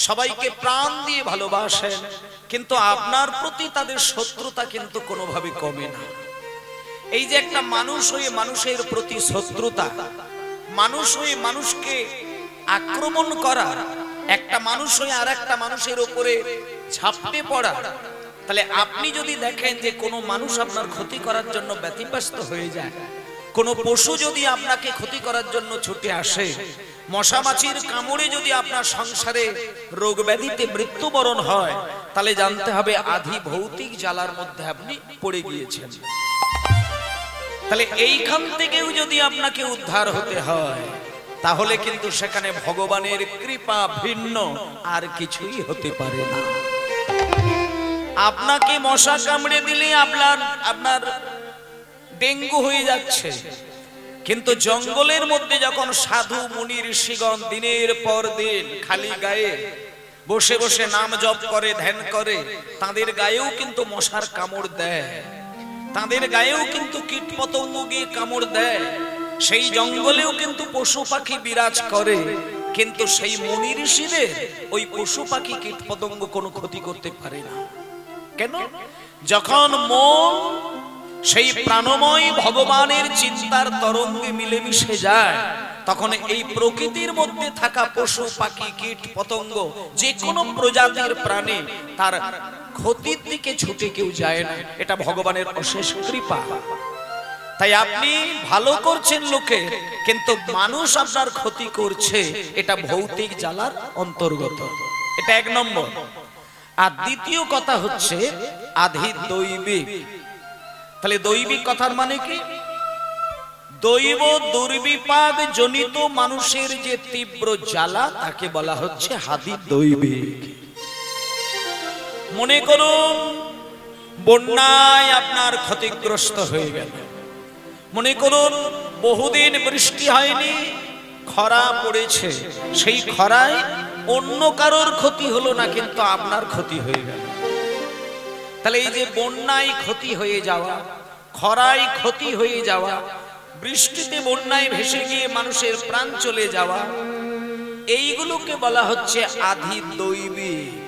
সবাইকে প্রাণ দিয়ে ভালোবাসেন, কিন্তু আপনার প্রতি তাদের শত্রুতা কিন্তু কোনোভাবে কমে না। এই যে একটা মানুষ হয়ে মানুষের প্রতি শত্রুতা, মানুষ হয়ে মানুষকে আক্রমণ করা, একটা মানুষ হয়ে আর একটা মানুষের উপরে ঝাঁপতে পড়া, তাহলে আপনি যদি দেখেন যে কোনো মানুষ আপনার ক্ষতি করার জন্য ব্যতিব্যস্ত হয়ে যায়, কোন পশু যদি আপনাকে ক্ষতি করার জন্য ছুটে আসে, মশা মাছির কামড়ে যদি আপনার সংসারে রোগ ব্যাধিতে মৃত্যুবরণ হয়, তাহলে জানতে হবে আধি ভৌতিক জ্বালার মধ্যে আপনি পড়ে গিয়েছেন। তাহলে এইখান থেকেও যদি আপনাকে উদ্ধার হতে হয়, তাহলে কিন্তু সেখানে ভগবানের কৃপা ভিন্ন আর কিছুই হতে পারে না। আপনাকে মশা কামড়ে দিলে আপনার ডেঙ্গু হয়ে যাচ্ছে, কিন্তু জঙ্গলের মধ্যে যখন সাধু মুনি ঋষিগণ দিনের পর দিন খালি গায়ে বসে বসে নাম জপ করে, ধ্যান করে, তাদের গায়েও কিন্তু মশার কামড় দেয়, তাদের গায়েও কিন্তু কীট পতঙ্গ গিয়ে কামড় দেয়, সেই জঙ্গলেও কিন্তু পশু পাখি বিরাজ করে, কিন্তু সেই মুনি ঋষিদের ওই পশু পাখি কীট পতঙ্গ কোনো ক্ষতি করতে পারে না। কেন? যখন মন সেই প্রাণময় ভগবানের চিন্তার তরঙ্গে মিলেমিশে যায়, তখন এই প্রকৃতির মধ্যে থাকা পশু পাখি কীট পতঙ্গ যে কোনো প্রজাতির প্রাণী তার ক্ষতির দিকে ছুটে কেউ যায় না। এটা ভগবানের অশেষ কৃপা। তাই আপনি ভালো করছেন লোকে, কিন্তু মানুষ আপনার ক্ষতি করছে, এটা ভৌতিক জ্বালার অন্তর্গত। এটা এক নম্বর। আর দ্বিতীয় কথা হচ্ছে আধি দৈবিক। তাহলে দৈবিক কথার মানে কি? দৈব দুর্বিপাক জনিত মানুষের যে তীব্র জ্বালা, তাকে বলা হচ্ছে আধি দৈবিক। মনে করুন বন্যায় আপনার ক্ষতিগ্রস্ত হয়ে গেল, মনে করুন বহুদিন বৃষ্টি হয়নি, খরা পড়েছে, সেই খরায় অন্য কারোর ক্ষতি হলো না, কিন্তু আপনার ক্ষতি হয়ে গেল। তাহলে এই যে বন্যায় ক্ষতি হয়ে যাওয়া, খরায় ক্ষতি হয়ে যাওয়া, বৃষ্টিতে বন্যায় ভেসে গিয়ে মানুষের প্রাণ চলে যাওয়া, এইগুলোকে বলা হচ্ছে আধি দৈবিক।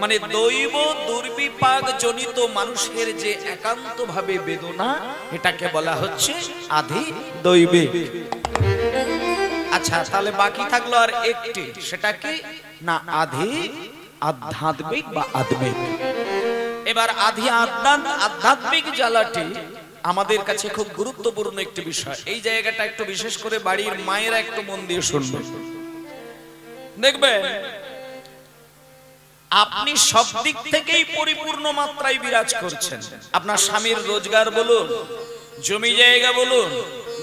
মানে দৈব দুর্বিপাক জনিত মানুষের যে একান্ত ভাবে বেদনা, এটাকে বলা হচ্ছে আধি দৈবিক। আচ্ছা, তাহলে বাকি থাকলো আর একটি, সেটা কি না আধি আধ্যাত্মিক বা আত্মিক। এবার আধ্যাত্মিক জ্বালাটি আমাদের কাছে খুব গুরুত্বপূর্ণ একটি বিষয়। এই জায়গাটা একটু বিশেষ করে বাড়ির মায়েরা একটু মন দিয়ে শুনবেন। দেখবেন আপনি সব দিক থেকেই পরিপূর্ণ মাত্রায় বিরাজ করছেন। আপনার স্বামীর রোজগার বলুন, জমি জায়গা বলুন,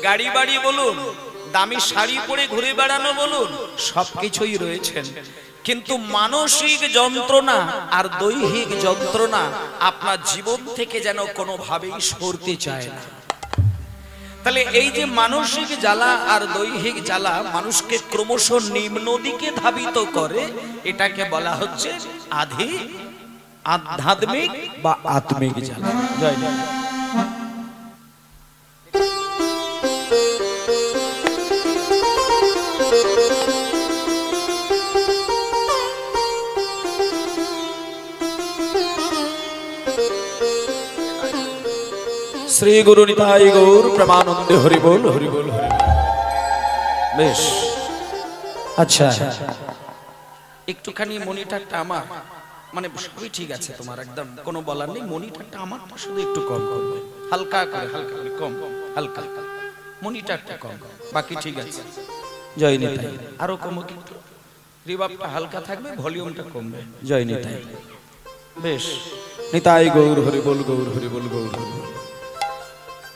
গাড়ি বাড়ি বলুন, দামি শাড়ি পরে ঘুরে বেড়ানো বলুন, সবকিছুই রয়েছেন, কিন্তু মানসিক যন্ত্রণা আর দৈহিক যন্ত্রণা আপনার জীবন থেকে যেন কোনোভাবেই সরতে চায় না। তাহলে এই যে মানসিক জ্বালা আর দৈহিক জ্বালা মানুষকে ক্রমশ নিম্ন দিকে ধাবিত করে, এটাকে বলা হচ্ছে আধ্যাত্মিক বা আত্মিক জ্বালা। জয় জয়। শ্রী গুরু নিতাই গৌর প্রেমানন্দে হরি বল হরি বল হরি বল। বেশ, আচ্ছা, একটুখানি মনিটরটা আমার, মানে সবই ঠিক আছে তোমার, একদম কোনো বলার নেই, মনিটরটা আমারটা শুধু একটু কম করবে, হালকা করে, হালকা করে কম, হালকা মনিটরটা কম, বাকি ঠিক আছে। জয় নিতাই। আরো কম, একটু রিভাবটা হালকা থাকবে, ভলিউমটা কমবে। জয় নিতাই। বেশ, নিতাই গৌর হরি বল গৌর হরি বল গৌর হরি বল।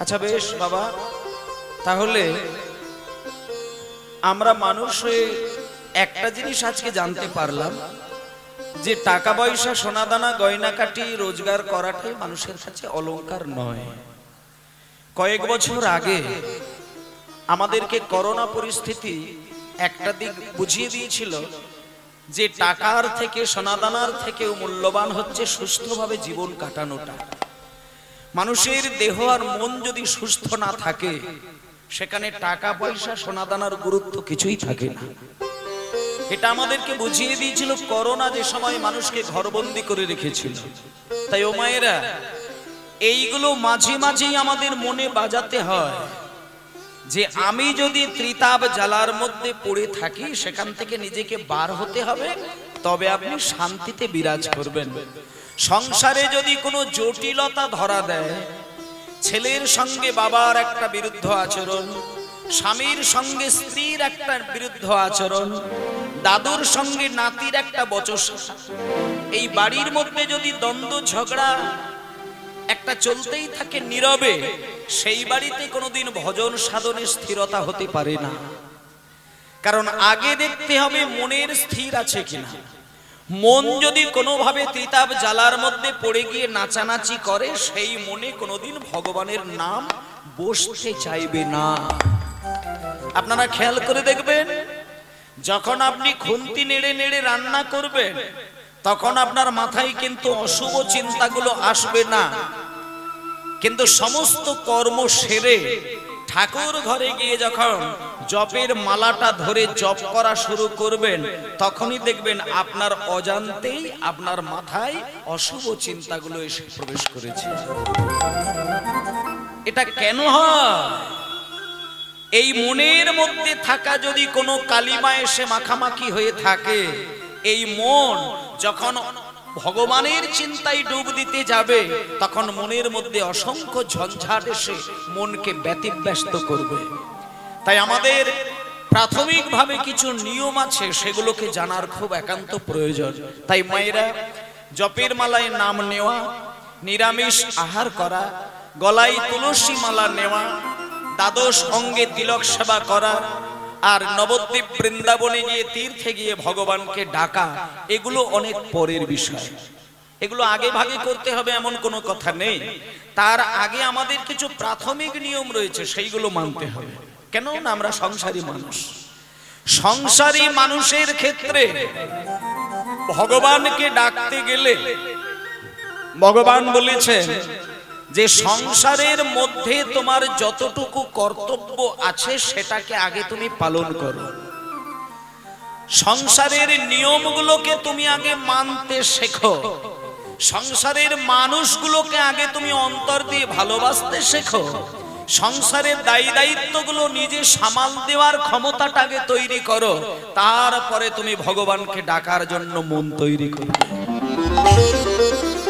আচ্ছা বেশ বাবা, তাহলে আমরা মানুষ হয়ে একটা জিনিস আজকে জানতে পারলাম যে টাকা পয়সা সোনাদানা গয়না কাটি রোজগার করাটাই মানুষের কাছে অলংকার নয়। কয়েক বছর আগে আমাদেরকে করোনা পরিস্থিতি একটা দিক বুঝিয়ে দিয়েছিল যে টাকার থেকে সোনাদানার থেকেও মূল্যবান হচ্ছে সুস্থভাবে জীবন কাটানোটা। মানুষের দেহ আর মন যদি সুস্থ না থাকে, সেখানে টাকা পয়সা সোনাদানার গুরুত্ব কিছুই থাকে না। এটা আমাদেরকে বুঝিয়ে দিয়েছিল করোনা, যে সময় মানুষকে ঘরবন্দি করে রেখেছিল। তাই ও মায়েরা, এইগুলো মাঝে মাঝেই আমাদের মনে বাজাতে হয় যে আমি যদি ত্রিতাপ জ্বালার মধ্যে পড়ে থাকি, সেখান থেকে নিজেকে বার হতে হবে, তবে আপনি শান্তিতে বিরাজ করবেন। সংসারে যদি কোনো জটিলতা ধরা দেয়, ছেলের সঙ্গে বাবার একটা বিরুদ্ধ আচরণ, স্বামীর সঙ্গে স্ত্রীর একটা বিরুদ্ধ আচরণ, দাদুর সঙ্গে নাতির একটা বচসা, এই বাড়ির মধ্যে যদি দ্বন্দ্ব ঝগড়া একটা চলতেই থাকে নীরবে, সেই বাড়িতে কোনোদিন ভজন সাধনে স্থিরতা হতে পারে না। কারণ আগে দেখতে হবে মনের স্থির আছে কিনা। মন যদি কোনোভাবে ত্রিতাপ জ্বালার মধ্যে পড়ে গিয়ে নাচানাচি করে, সেই মনে কোনোদিন ভগবানের নাম বসতে চাইবে না। আপনারা খেয়াল করে দেখবেন, যখন আপনি খুন্তি নেড়ে নেড়ে রান্না করবেন, তখন আপনার মাথায় কিন্তু অশুভ চিন্তাগুলো আসবে না। কিন্তু সমস্ত কর্ম সেরে ঠাকুর ঘরে গিয়ে যখন জপের মালাটা ধরে জপ করা শুরু করবেন, তখনই দেখবেন আপনার অজান্তেই আপনার মাথায় অশুভ চিন্তাগুলো এসে প্রবেশ করেছে। এটা কেন হয়? এই মনের মধ্যে থাকা যদি কোনো কালিমা এসে মাখামাখি হয়ে থাকে, এই মন যখন ভগবানের চিন্তায় ডুব দিতে যাবে, তখন মনের মধ্যে অসংখ্য ঝঞ্ঝাট এসে মনকে ব্যতিব্যস্ত করবে। তাই আমাদের প্রাথমিকভাবে কিছু নিয়ম আছে, সেগুলোকে জানার খুব একান্ত প্রয়োজন। তাই মায়েরা, জপের মালায় নাম নেওয়া, নিরামিষ আহার করা, গলায় তুলসী মালা নেওয়া, দ্বাদশ অঙ্গে তিলক সেবা করা, আর নবদ্বীপ বৃন্দাবনে গিয়ে তীর্থে গিয়ে ভগবানকে ডাকা, এগুলো অনেক পরের বিষয়। এগুলো আগে ভাগে করতে হবে এমন কোনো কথা নেই। তার আগে আমাদের কিছু প্রাথমিক নিয়ম রয়েছে, সেইগুলো মানতে হবে। কেন না, আমরা সংসারী মানুষ। সংসারী মানুষের ক্ষেত্রে ভগবানকে ডাকতে গেলে ভগবান বলেছেন যে সংসারের মধ্যে তোমার যতটুকু কর্তব্য আছে সেটাকে আগে তুমি পালন করো। সংসারের নিয়মগুলোকে তুমি আগে মানতে শেখো। সংসারের মানুষগুলোকে আগে তুমি অন্তর দিয়ে ভালোবাসতে শেখো। সংসারের দায়ী দায়িত্বগুলো নিজে সামাল দেওয়ার ক্ষমতাটা আগে তৈরি করো, তারপরে তুমি ভগবানকে ডাকার জন্য মন তৈরি করো।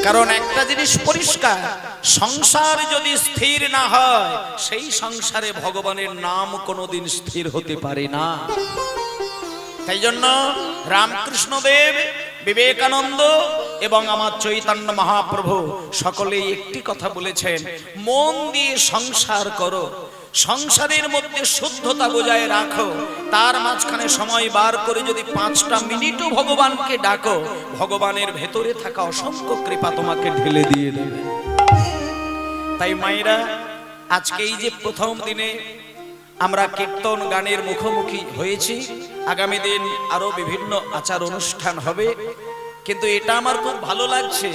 কারণ একটা জিনিস পরিষ্কার, সংসার যদি স্থির না হয় সেই সংসারে ভগবানের নাম কোনোদিন স্থির হতে পারে না। তাই জন্য রামকৃষ্ণদেব, বিবেকানন্দ এবং আমার চৈতন্য মহাপ্রভু সকলেই একটি কথা বলেছেন, মন দিয়ে সংসার করো, সংসারের মধ্যে শুদ্ধতা বজায় রাখো, তার মাঝখানে সময় বার করে যদি 5টা মিনিটও ভগবানকে ডাকো, ভগবানের ভেতরে থাকা অসংখ্য কৃপা তোমাকে ঢেলে দিয়ে দেবে। তাই মায়েরা, আজকে এই যে প্রথম দিনে আমরা কীর্তন গানের মুখোমুখি হয়েছি, আগামী দিন আরো বিভিন্ন আচার অনুষ্ঠান হবে, কিন্তু এটা আমার খুব ভালো লাগছে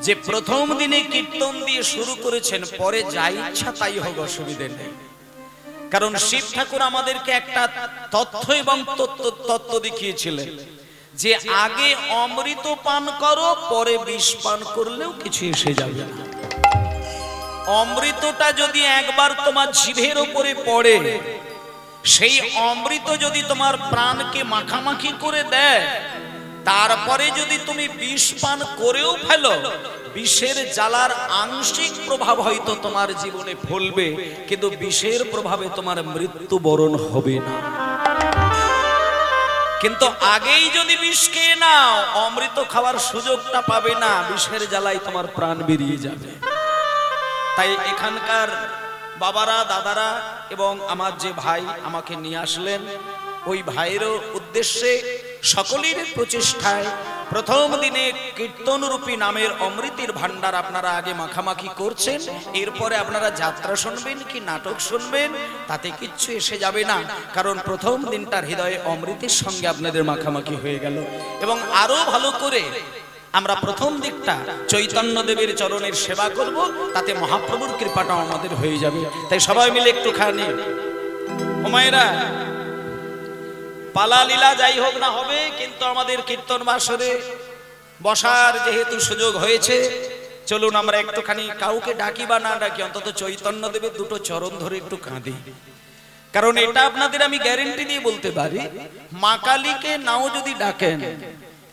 যে প্রথম দিনে কীর্তন দিয়ে শুরু করেছেন, পরে যা ইচ্ছা তাই হোক, অসুবিধে নেই। কারণ শিব ঠাকুর আমাদেরকে একটা তথ্য এবং তত্ত্ব দেখিয়েছিলেন যে আগে অমৃত পান করো, পরে বিষ পান করলেও কিছু এসে যাবে না। অমৃতটা যদি একবার তোমার জিভের উপরে পড়ে, সেই অমৃত যদি তোমার প্রাণকে মাখামাখি করে দেয়, তারপরে যদি তুমি বিষ পান করেও ফেলো, বিষের জ্বালার আংশিক প্রভাব হয়তো তোমার জীবনে ফলবে, কিন্তু বিষের প্রভাবে তোমার মৃত্যুবরণ হবে না। কিন্তু আগেই যদি বিষ খেয়ে নাও, অমৃত খাওয়ার সুযোগটা পাবে না, বিষের জ্বালায় তোমার প্রাণ বেরিয়ে যাবে। তাই এখানকার বাবারা, দাদারা এবং আমার যে ভাই আমাকে নিয়ে আসলেন, ওই ভাইয়েরও উদ্দেশ্যে সকলের প্রচেষ্টায় প্রথম দিনে কীর্তনরূপী নামের অমৃতের ভান্ডার আপনারা আগে মাখামাখি করছেন, এরপরে আপনারা যাত্রা শুনবেন কি নাটক শুনবেন, তাতে কিচ্ছু এসে যাবে না, কারণ প্রথম দিনটার হৃদয়ে অমৃতের সঙ্গে আপনাদের মাখামাখি হয়ে গেল। এবং আরো ভালো করে আমরা প্রথম দিকটা চৈতন্য দেবের চরণের সেবা করব, তাতে মহাপ্রভুর কৃপাটা আমাদের হয়ে যাবে। তাই সবাই মিলে একটুখানি হুমায়রা পালা লীলা যাই হোক না হবে, কিন্তু আমাদের কীর্তন বাসরে বসার যেহেতু সুযোগ হয়েছে, চলুন আমরা একটুখানি কাউকে ডাকি বা না ডাকি, অন্তত চৈতন্য দেবের দুটো চরণ ধরে একটু কাঁদি। কারণ এটা আপনাদের আমি গ্যারেন্টি দিয়ে বলতে পারি, মা কালীকে নাও যদি ডাকেন,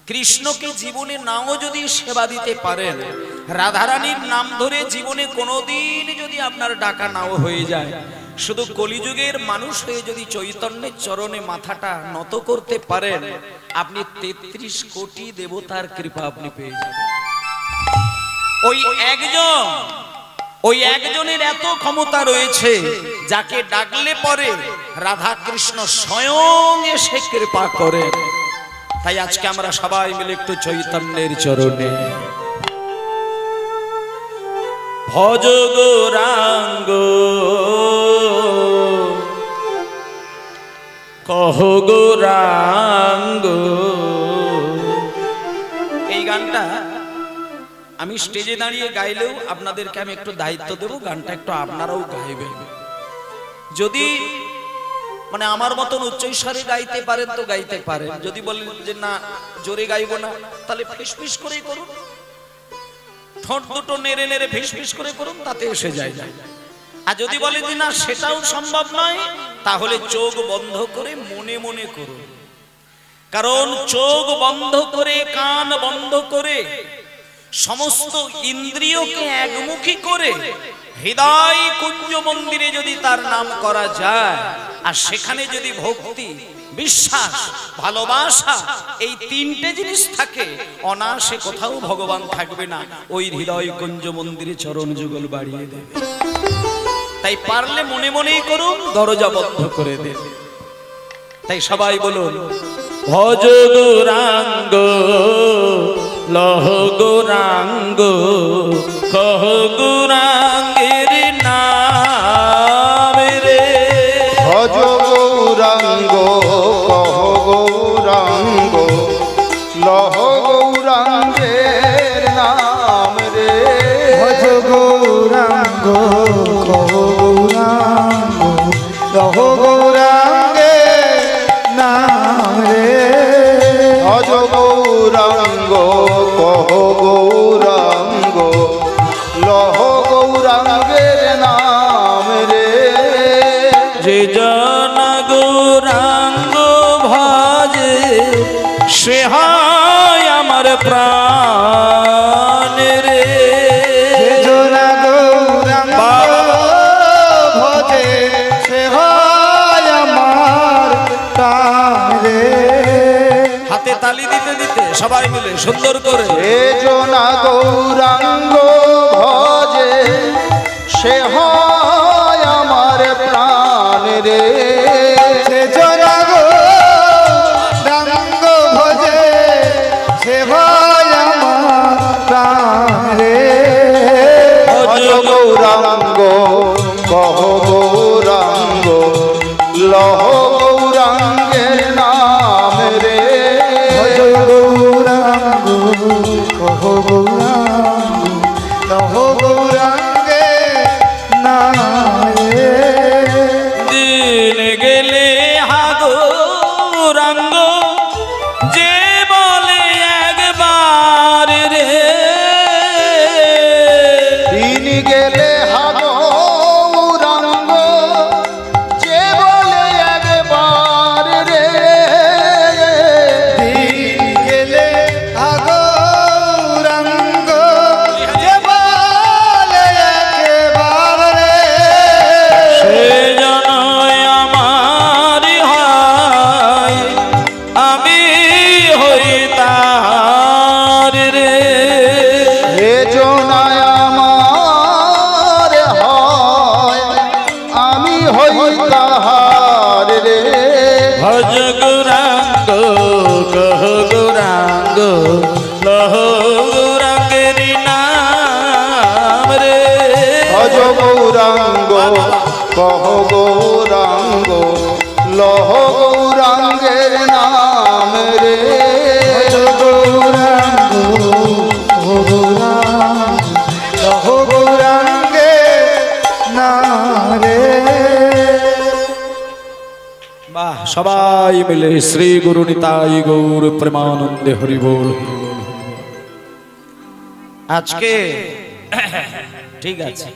কৃষ্ণকে জীবনে নাও যদি সেবা দিতে পারেন, রাধারানীর নাম ধরে জীবনে কোনোদিন যদি আপনার ডাকা নাও হয়ে যায়, শুধু কলিযুগের মানুষ হয়ে যদি চৈতন্যের চরণে মাথাটা নত করতে পারেন, আপনি 33 কোটি দেবতার কৃপা আপনি পেয়ে যাবেন। ওই একজনের এত ক্ষমতা রয়েছে, যাকে ডাকলে পরে রাধা কৃষ্ণ স্বয়ং এসে কৃপা করেন। তাই আজকে আমরা সবাই মিলে একটু চৈতন্যের চরণে ভজ গৌরাঙ্গ কহ গৌরাঙ্গ। এই গানটা আমি স্টেজে দাঁড়িয়ে গাইলেও আপনাদেরকে আমি একটু দায়িত্ব দেব, গানটা একটু আপনারাও গাইবেন। যদি মানে আমার মতন উচ্চস্বরে গাইতে পারেন তো গাইতে পারেন, যদি বলেন যে না জোরে গাইবো না, তাহলে ফিসফিস করেই করুন, ঠোঁট দুটো নেড়ে নেড়ে ফিসফিস করে করুন, তাতে এসে যায়। আর যদি বলে যে না সেটাও সম্ভব নয়, তাহলে চোখ বন্ধ করে মনে মনে করুন। কারণ চোখ বন্ধ করে, কান বন্ধ করে, সমস্ত ইন্দ্রিয়কে একমুখী করে হৃদয় কুঞ্জ মন্দিরে যদি তার নাম করা যায়, আর সেখানে যদি ভক্তি, বিশ্বাস, ভালোবাসা এই 3টে জিনিস থাকে, অনায়াসে কোথাও ভগবান থাকবে না, ওই হৃদয় কুঞ্জ মন্দিরে চরণ যুগল বাড়িয়ে দেবে। তাই পারলে মনে মনেই করুন, দরজা বন্ধ করে দেবে। তাই সবাই বলুন ভজ গৌরাঙ্গ লহ গৌরাঙ্গ কহ গৌরাঙ্গের নাম রে। ভজ গৌরাঙ্গ কহ গৌরাঙ্গ লহ গৌরাঙ্গের নাম রে। ভজ গৌরাঙ্গ কহ গৌরাঙ্গ লহ গৌরাঙ্গের নাম রে। ভজ গৌরাঙ্গ কহ গৌরাঙ্গ লহ গৌরাঙ্গের নাম রে। যে জন গৌরাঙ্গ ভাজে সে হয় আমার প্রাণ সবাই মিলে সুন্দর করে। সেজনা গৌরাঙ্গ ভজে সে হয় আমার প্রাণ রে। সে জনাগো রাঙ্গ ভজে সে ভয় আমার প্রাণ রে। ভজ গৌরাঙ্গ কহ গৌরাঙ্গ লহ গৌরাঙ্গের নাম রে। ভজ গৌরাঙ্গ কহ গৌরাঙ্গ লহ গৌরাঙ্গে নারে। দিন গেলে হাগো রাঙ্গ যে বলে একবার রে। দিন গেলে হাগো গৌরাঙ্গ যে বলে একবার রে। দিন গেলে আগো রঙ্গ যে বলে একেবার রে। সে জনয় আমার হয় আমি হই তার রে। হে জনায় আমার হয় আমি হই তাহার রে। ভজ গৌরাঙ্গ কহ গৌরাঙ্গ লহ গৌরাঙ্গের নাম রে। ভজ গৌরাঙ্গ কহ গৌরাঙ্গ লহ গৌরাঙ্গের নাম রে। ভজ গৌরাঙ্গ ও গৌরাঙ্গ লহ গৌরাঙ্গে নারে। বাহ, সবাই মিলে শ্রী গুরু নিতাই গৌর প্রেমানন্দে হরি বল। আজকে ঠিক আছে,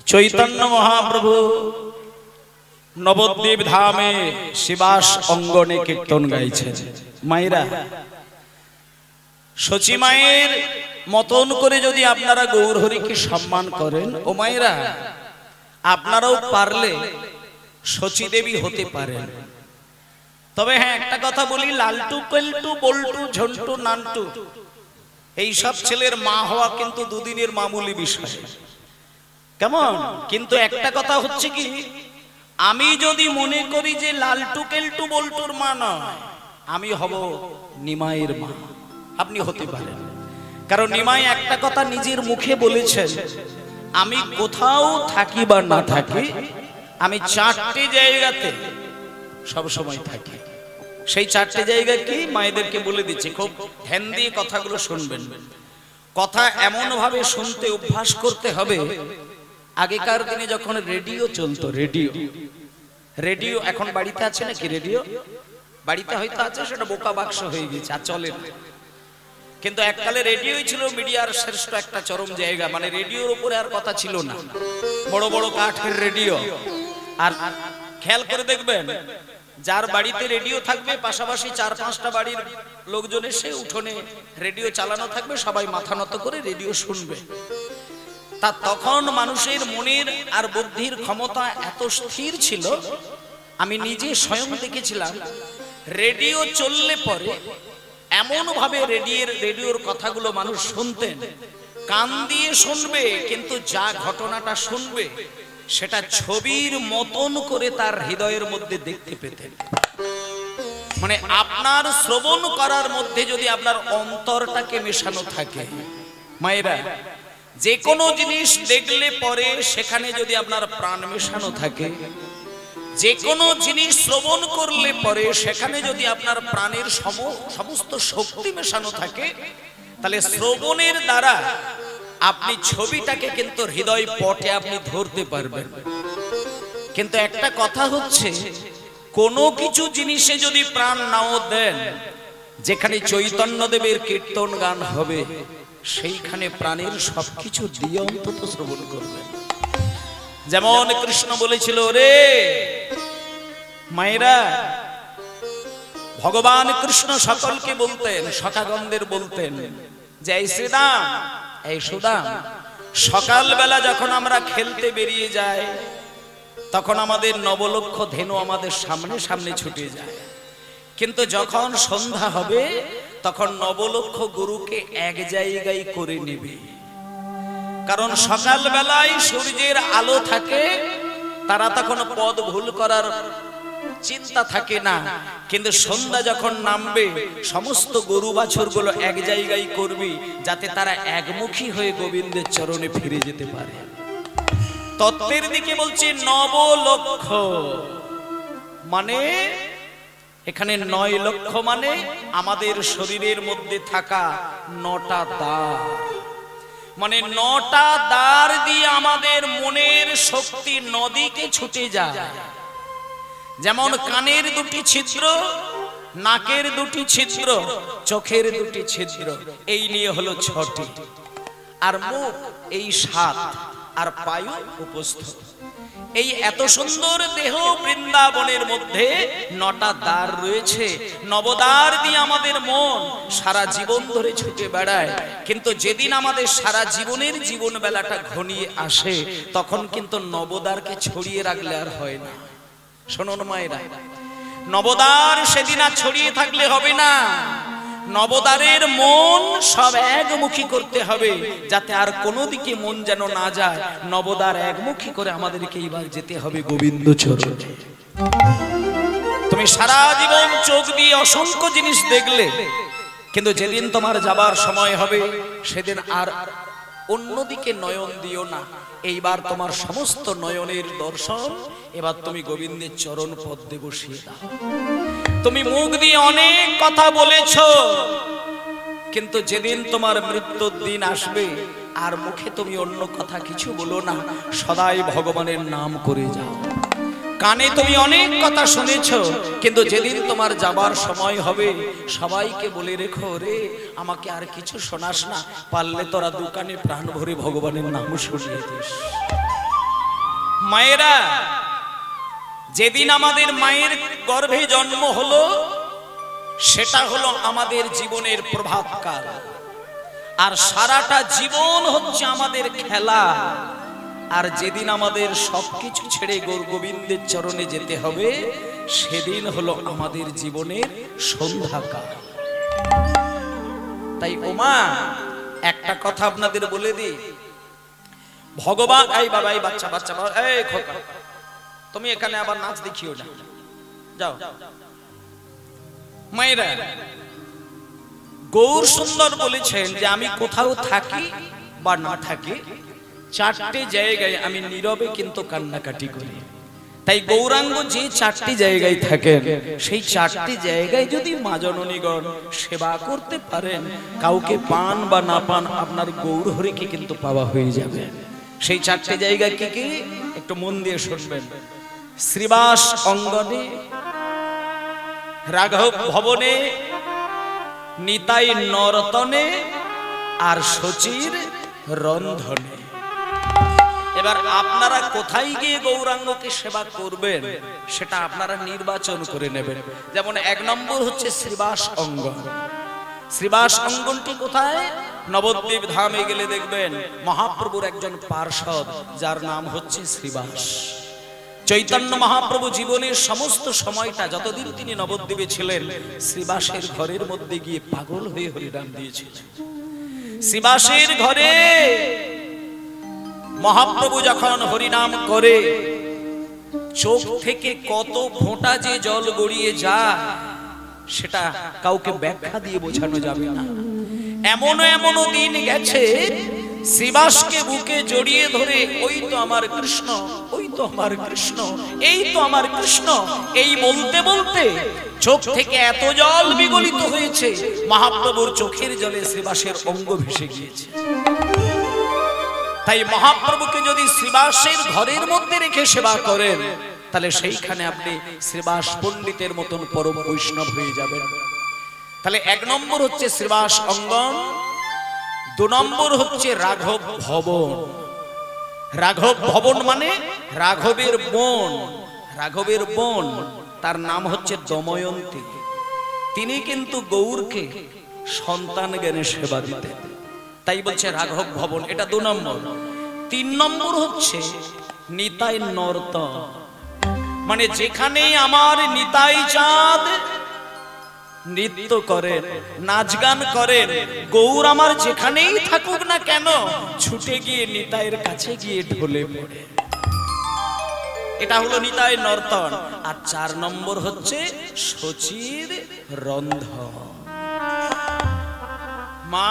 চৈতন্য মহাপ্রভু নবদ্বীপ ধামে শিবাস অঙ্গনে কীর্তন গাইছেন। মায়েরা, সচি মায়ের মতন করে যদি আপনারা গৌর হরিকে সম্মান করেন, ও মায়েরা আপনারাও পারলে সচি দেবী হতে পারেন। তবে হ্যাঁ, একটা কথা বলি, লালটু পেলটু বল্টু ঝন্টু নান্টু এইসব ছেলের মা হওয়া কিন্তু দুদিনের মামুলি বিষয়, কেমন? কিন্তু একটা কথা হচ্ছে কি, আমি যদি মনে করি যে লালটু কেলটু বল্টুর মা নয়, আমি হব নিমাইয়ের মা, আপনি হতে পারেন। কারণ নিমাই একটা কথা নিজের মুখে বলেছেন, আমি কোথাও থাকি বা না থাকি, আমি চারটি জায়গাতে সব সময় থাকি। সেই চারটি জায়গা কি মায়েদেরকে বলে দিচ্ছি, খুব ধ্যান দিয়ে কথাগুলো শুনবেন। কথা এমন ভাবে শুনতে অভ্যাস করতে হবে। আগেকার দিনে যখন রেডিও চলতো, রেডিও এখন বাড়িতে আছে নাকি? রেডিও বাড়িতে হয়তো আছে, সেটা বোকা বাক্স হয়ে গেছে, আর চলে না। কিন্তু এককালে রেডিওই ছিল মিডিয়ার শ্রেষ্ঠ একটা চরম জায়গা। মানে রেডিওর উপরে আর কথা ছিল না, বড় বড় কাঠের রেডিও। আর খেয়াল করে দেখবেন, যার বাড়িতে রেডিও থাকবে পাশাপাশি 4-5টা বাড়ির লোকজন এসে উঠোনে রেডিও চালানো থাকবে, সবাই মাথা নত করে রেডিও শুনবে। তা তখন মানুষের মনের আর বুদ্ধির ক্ষমতা এত স্থির ছিল, আমি নিজে স্বয়ং দেখেছিলাম। রেডিও চললে পরে এমন ভাবে রেডিওর কথাগুলো মানুষ শুনতেন, কান দিয়ে শুনবে, কিন্তু যা ঘটনাটা শুনবে সেটা ছবির মতন করে তার হৃদয়ের মধ্যে দেখতে পেতেন। মানে আপনার শ্রবণ করার মধ্যে যদি আপনার অন্তরটাকে মেশানো থাকে, মায়েরা, যে কোনো জিনিস দেখলে পরে সেখানে যদি আপনার প্রাণ মেশানো থাকে, যে কোনো জিনিস শ্রবণ করলে পরে সেখানে যদি আপনার প্রাণের সমস্ত শক্তি মেশানো থাকে, তাহলে শ্রবণের দ্বারা আপনি ছবিটাকে কিন্তু হৃদয় পটে আপনি ধরতে পারবেন। কিন্তু একটা কথা হচ্ছে, কোনো কিছু জিনিসে যদি প্রাণ নাও দেন, যেখানে চৈতন্যদেবের কীর্তন গান হবে, সেইখানে প্রাণের সবকিছু দিয়ে অন্তত শ্রবণ করবেন। যেমন কৃষ্ণ বলেছিল, রে মায়েরা, ভগবান কৃষ্ণ সকলকে বলতেন, সখাগণদের বলতেন যে এই শ্রীরাম, এই সুদাম, সকালবেলা যখন আমরা খেলতে বেরিয়ে যাই, তখন আমাদের 9 লক্ষ ধেনু আমাদের সামনে সামনে ছুটে যায়। কিন্তু যখন সন্ধ্যা হবে তখন নবলক্ষ গরুকে এক জায়গায় করে নেবে। কারণ সকাল বেলায় সূর্যের আলো থাকে, তারা তখন পথ ভুল করার চিন্তা থাকে না, কিন্তু সন্ধ্যা যখন নামবে সমস্ত গরু বাছুরগুলো এক জায়গায় করবে, যাতে তারা একমুখী হয়ে গোবিন্দের চরণে ফিরে যেতে পারে। তত্ত্বের দিকে বলছে নবলক্ষ মানে এখানে 9 লক্ষ মানে আমাদের শরীরের মধ্যে থাকা 9টা দ্বার, মানে 9টা দ্বার দিয়ে আমাদের মনের শক্তি নদীকে ছুটে যায়। যেমন কানের 2টি ছিদ্র, নাকের 2টি ছিদ্র, চোখের 2টি ছিদ্র, এই নিয়ে হলো 6টি, আর মুখ এই 7, আর পায়ু উপস্থ। এই এত সুন্দর দেহ বৃন্দাবনের মধ্যে 9টা দ্বার রয়েছে। নবদ্বার দিয়ে আমাদের মন সারা জীবন ধরে ছুটে বেড়ায়, কিন্তু যেদিন আমাদের সারা জীবনের জীবন বেলাটা ঘনিয়ে আসে, তখন কিন্তু নবদ্বারকে ছড়িয়ে রাখলে আর হয় না। শোনুন মায়েরা, নবদ্বার সেদিন আর ছড়িয়ে থাকলে হবে না। নবদ্বারের মন সব একমুখী করতে হবে, যাতে আর কোনো দিকে মন যেন না যায়। নবদ্বার একমুখী করে আমাদেরকে এইবার যেতে হবে গোবিন্দ চরণে। তুমি সারা জীবন চোখ দিয়ে অসংখ্য জিনিস দেখলে, কিন্তু যেদিন তোমার যাবার সময় হবে সেদিন আর অন্যদিকে নয়ন দিও না। এইবার তোমার সমস্ত নয়নের দর্শন এবার তুমি গোবিন্দের চরণ পদ্মে বসিয়ে দাও। তুমি মুখ দিয়ে অনেক কথা বলেছো, কিন্তু যেদিন তোমার মৃত্যুর দিন আসবে আর মুখে তুমি অন্য কথা কিছু বলো না, সদাই ভগবানের নাম করে যাও। কানে তুমি অনেক কথা শুনেছো, কিন্তু যেদিন তোমার যাবার সময় হবে সবাইকে বলে রেখো, রে আমাকে আর কিছু শোনাস না, পারলে তোরা দোকানে প্রাণ ভরে ভগবানের নাম শুনিয়ে দিস। মায়েরা, যেদিন আমাদের মায়ের গর্ভে জন্ম হলো সেটা হলো আমাদের জীবনের প্রভাতকাল, আর সারাটা জীবন হচ্ছে আমাদের খেলা। আর যেদিন আমাদের সবকিছু ছেড়ে গোবিন্দের চরণে যেতে হবে সেদিন হলো আমাদের জীবনের সন্ধ্যাকাল। তাই ওমা একটা কথা আপনাদের বলে দিই, ভগবান এই বাবা, এই বাচ্চা বাচ্চা এই খোকা, তুমি এখানে আবার নাচ দেখিও না, যাও। মায়েরা, গৌর সুন্দর বলেছেন যে আমি কোথাও থাকি বা না থাকি, 4টে জায়গায় আমি নীরবে কিন্তু কান্নাকাটি করি। তাই গৌরাঙ্গ যে 4টি জায়গায় থাকেন, সেই 4টি জায়গায় যদি মা জননীগণ সেবা করতে পারেন, কাউকে পান বা না পান আপনার গৌর হরিকে কিন্তু পাওয়া হয়ে যাবে। সেই 4টি জায়গা কি কি একটু মন দিয়ে শুনবেন। শ্রীবাস অঙ্গনে, রাঘব ভবনে, নিতাই নরতনে, আর শচীর রন্ধনে। এবার আপনারা কোথায় গিয়ে গৌরাঙ্গকে সেবা করবেন সেটা আপনারা নির্বাচন করে নেবেন। যেমন 1 নম্বর হচ্ছে শ্রীবাস অঙ্গন। শ্রীবাস অঙ্গনটি কোথায়? নবদ্বীপ ধামে গেলে দেখবেন মহাপ্রভুর একজন পার্ষদ, যার নাম হচ্ছে শ্রীবাস। চৈতন্য মহাপ্রভু জীবনের সমস্ত সময়টা যতদিন তিনি নবদ্বীপে ছিলেন, শ্রীবাসের ঘরের মধ্যে গিয়ে পাগল হয়ে হরিনাম দিয়েছিলেন। শ্রীবাসের ঘরে মহাপ্রভু যখন হরিনাম করে, চোখ থেকে কত ফোঁটা যে জল গড়িয়ে যায় সেটা কাউকে ব্যাখ্যা দিয়ে বোঝানো যাবে না। এমনও দিন গেছে শ্রীবাসকে বুকে জড়িয়ে ধরে, ওই তো আমার কৃষ্ণ, ওই তো আমার কৃষ্ণ, এই তো আমার কৃষ্ণ, এই বলতে বলতে চোখ থেকে এত জল বিগলিত হয়েছে, মহাপ্রভুর চোখের জলে শ্রীবাসের অঙ্গ ভেসে গিয়েছে। তাই মহাপ্রভুকে যদি শ্রীবাসের ঘরের মধ্যে রেখে সেবা করেন, তাহলে সেইখানে আপনি শ্রীবাস পণ্ডিতের মতন পরম বৈষ্ণব হয়ে যাবেন। তাহলে 1 নম্বর হচ্ছে শ্রীবাস অঙ্গন, 2 নম্বর হচ্ছে রাঘব ভবন। রাঘব ভবন মানে রাঘবের বোন। রাঘবের বোন তার নাম হচ্ছে দময়ন্তী। তিনি কিন্তু গৌরকে সন্তান জ্ঞানে সেবা দিতেন, তাই বলছে রাঘব ভবন, এটা 2 নম্বর। 3 নম্বর হচ্ছে নিতাই নর্তন, মানে যেখানে আমার নিতাই চাঁদ নৃত্য করেন, নাচ গান করেন, গৌর আমার যেখানেই থাকুক না কেন ছুটে গিয়ে নিতাইয়ের কাছে গিয়ে ঢলে পড়ে। এটা হলো নিতাই নর্তন। আর 4 নম্বর হচ্ছে শচীর রন্ধন। মা,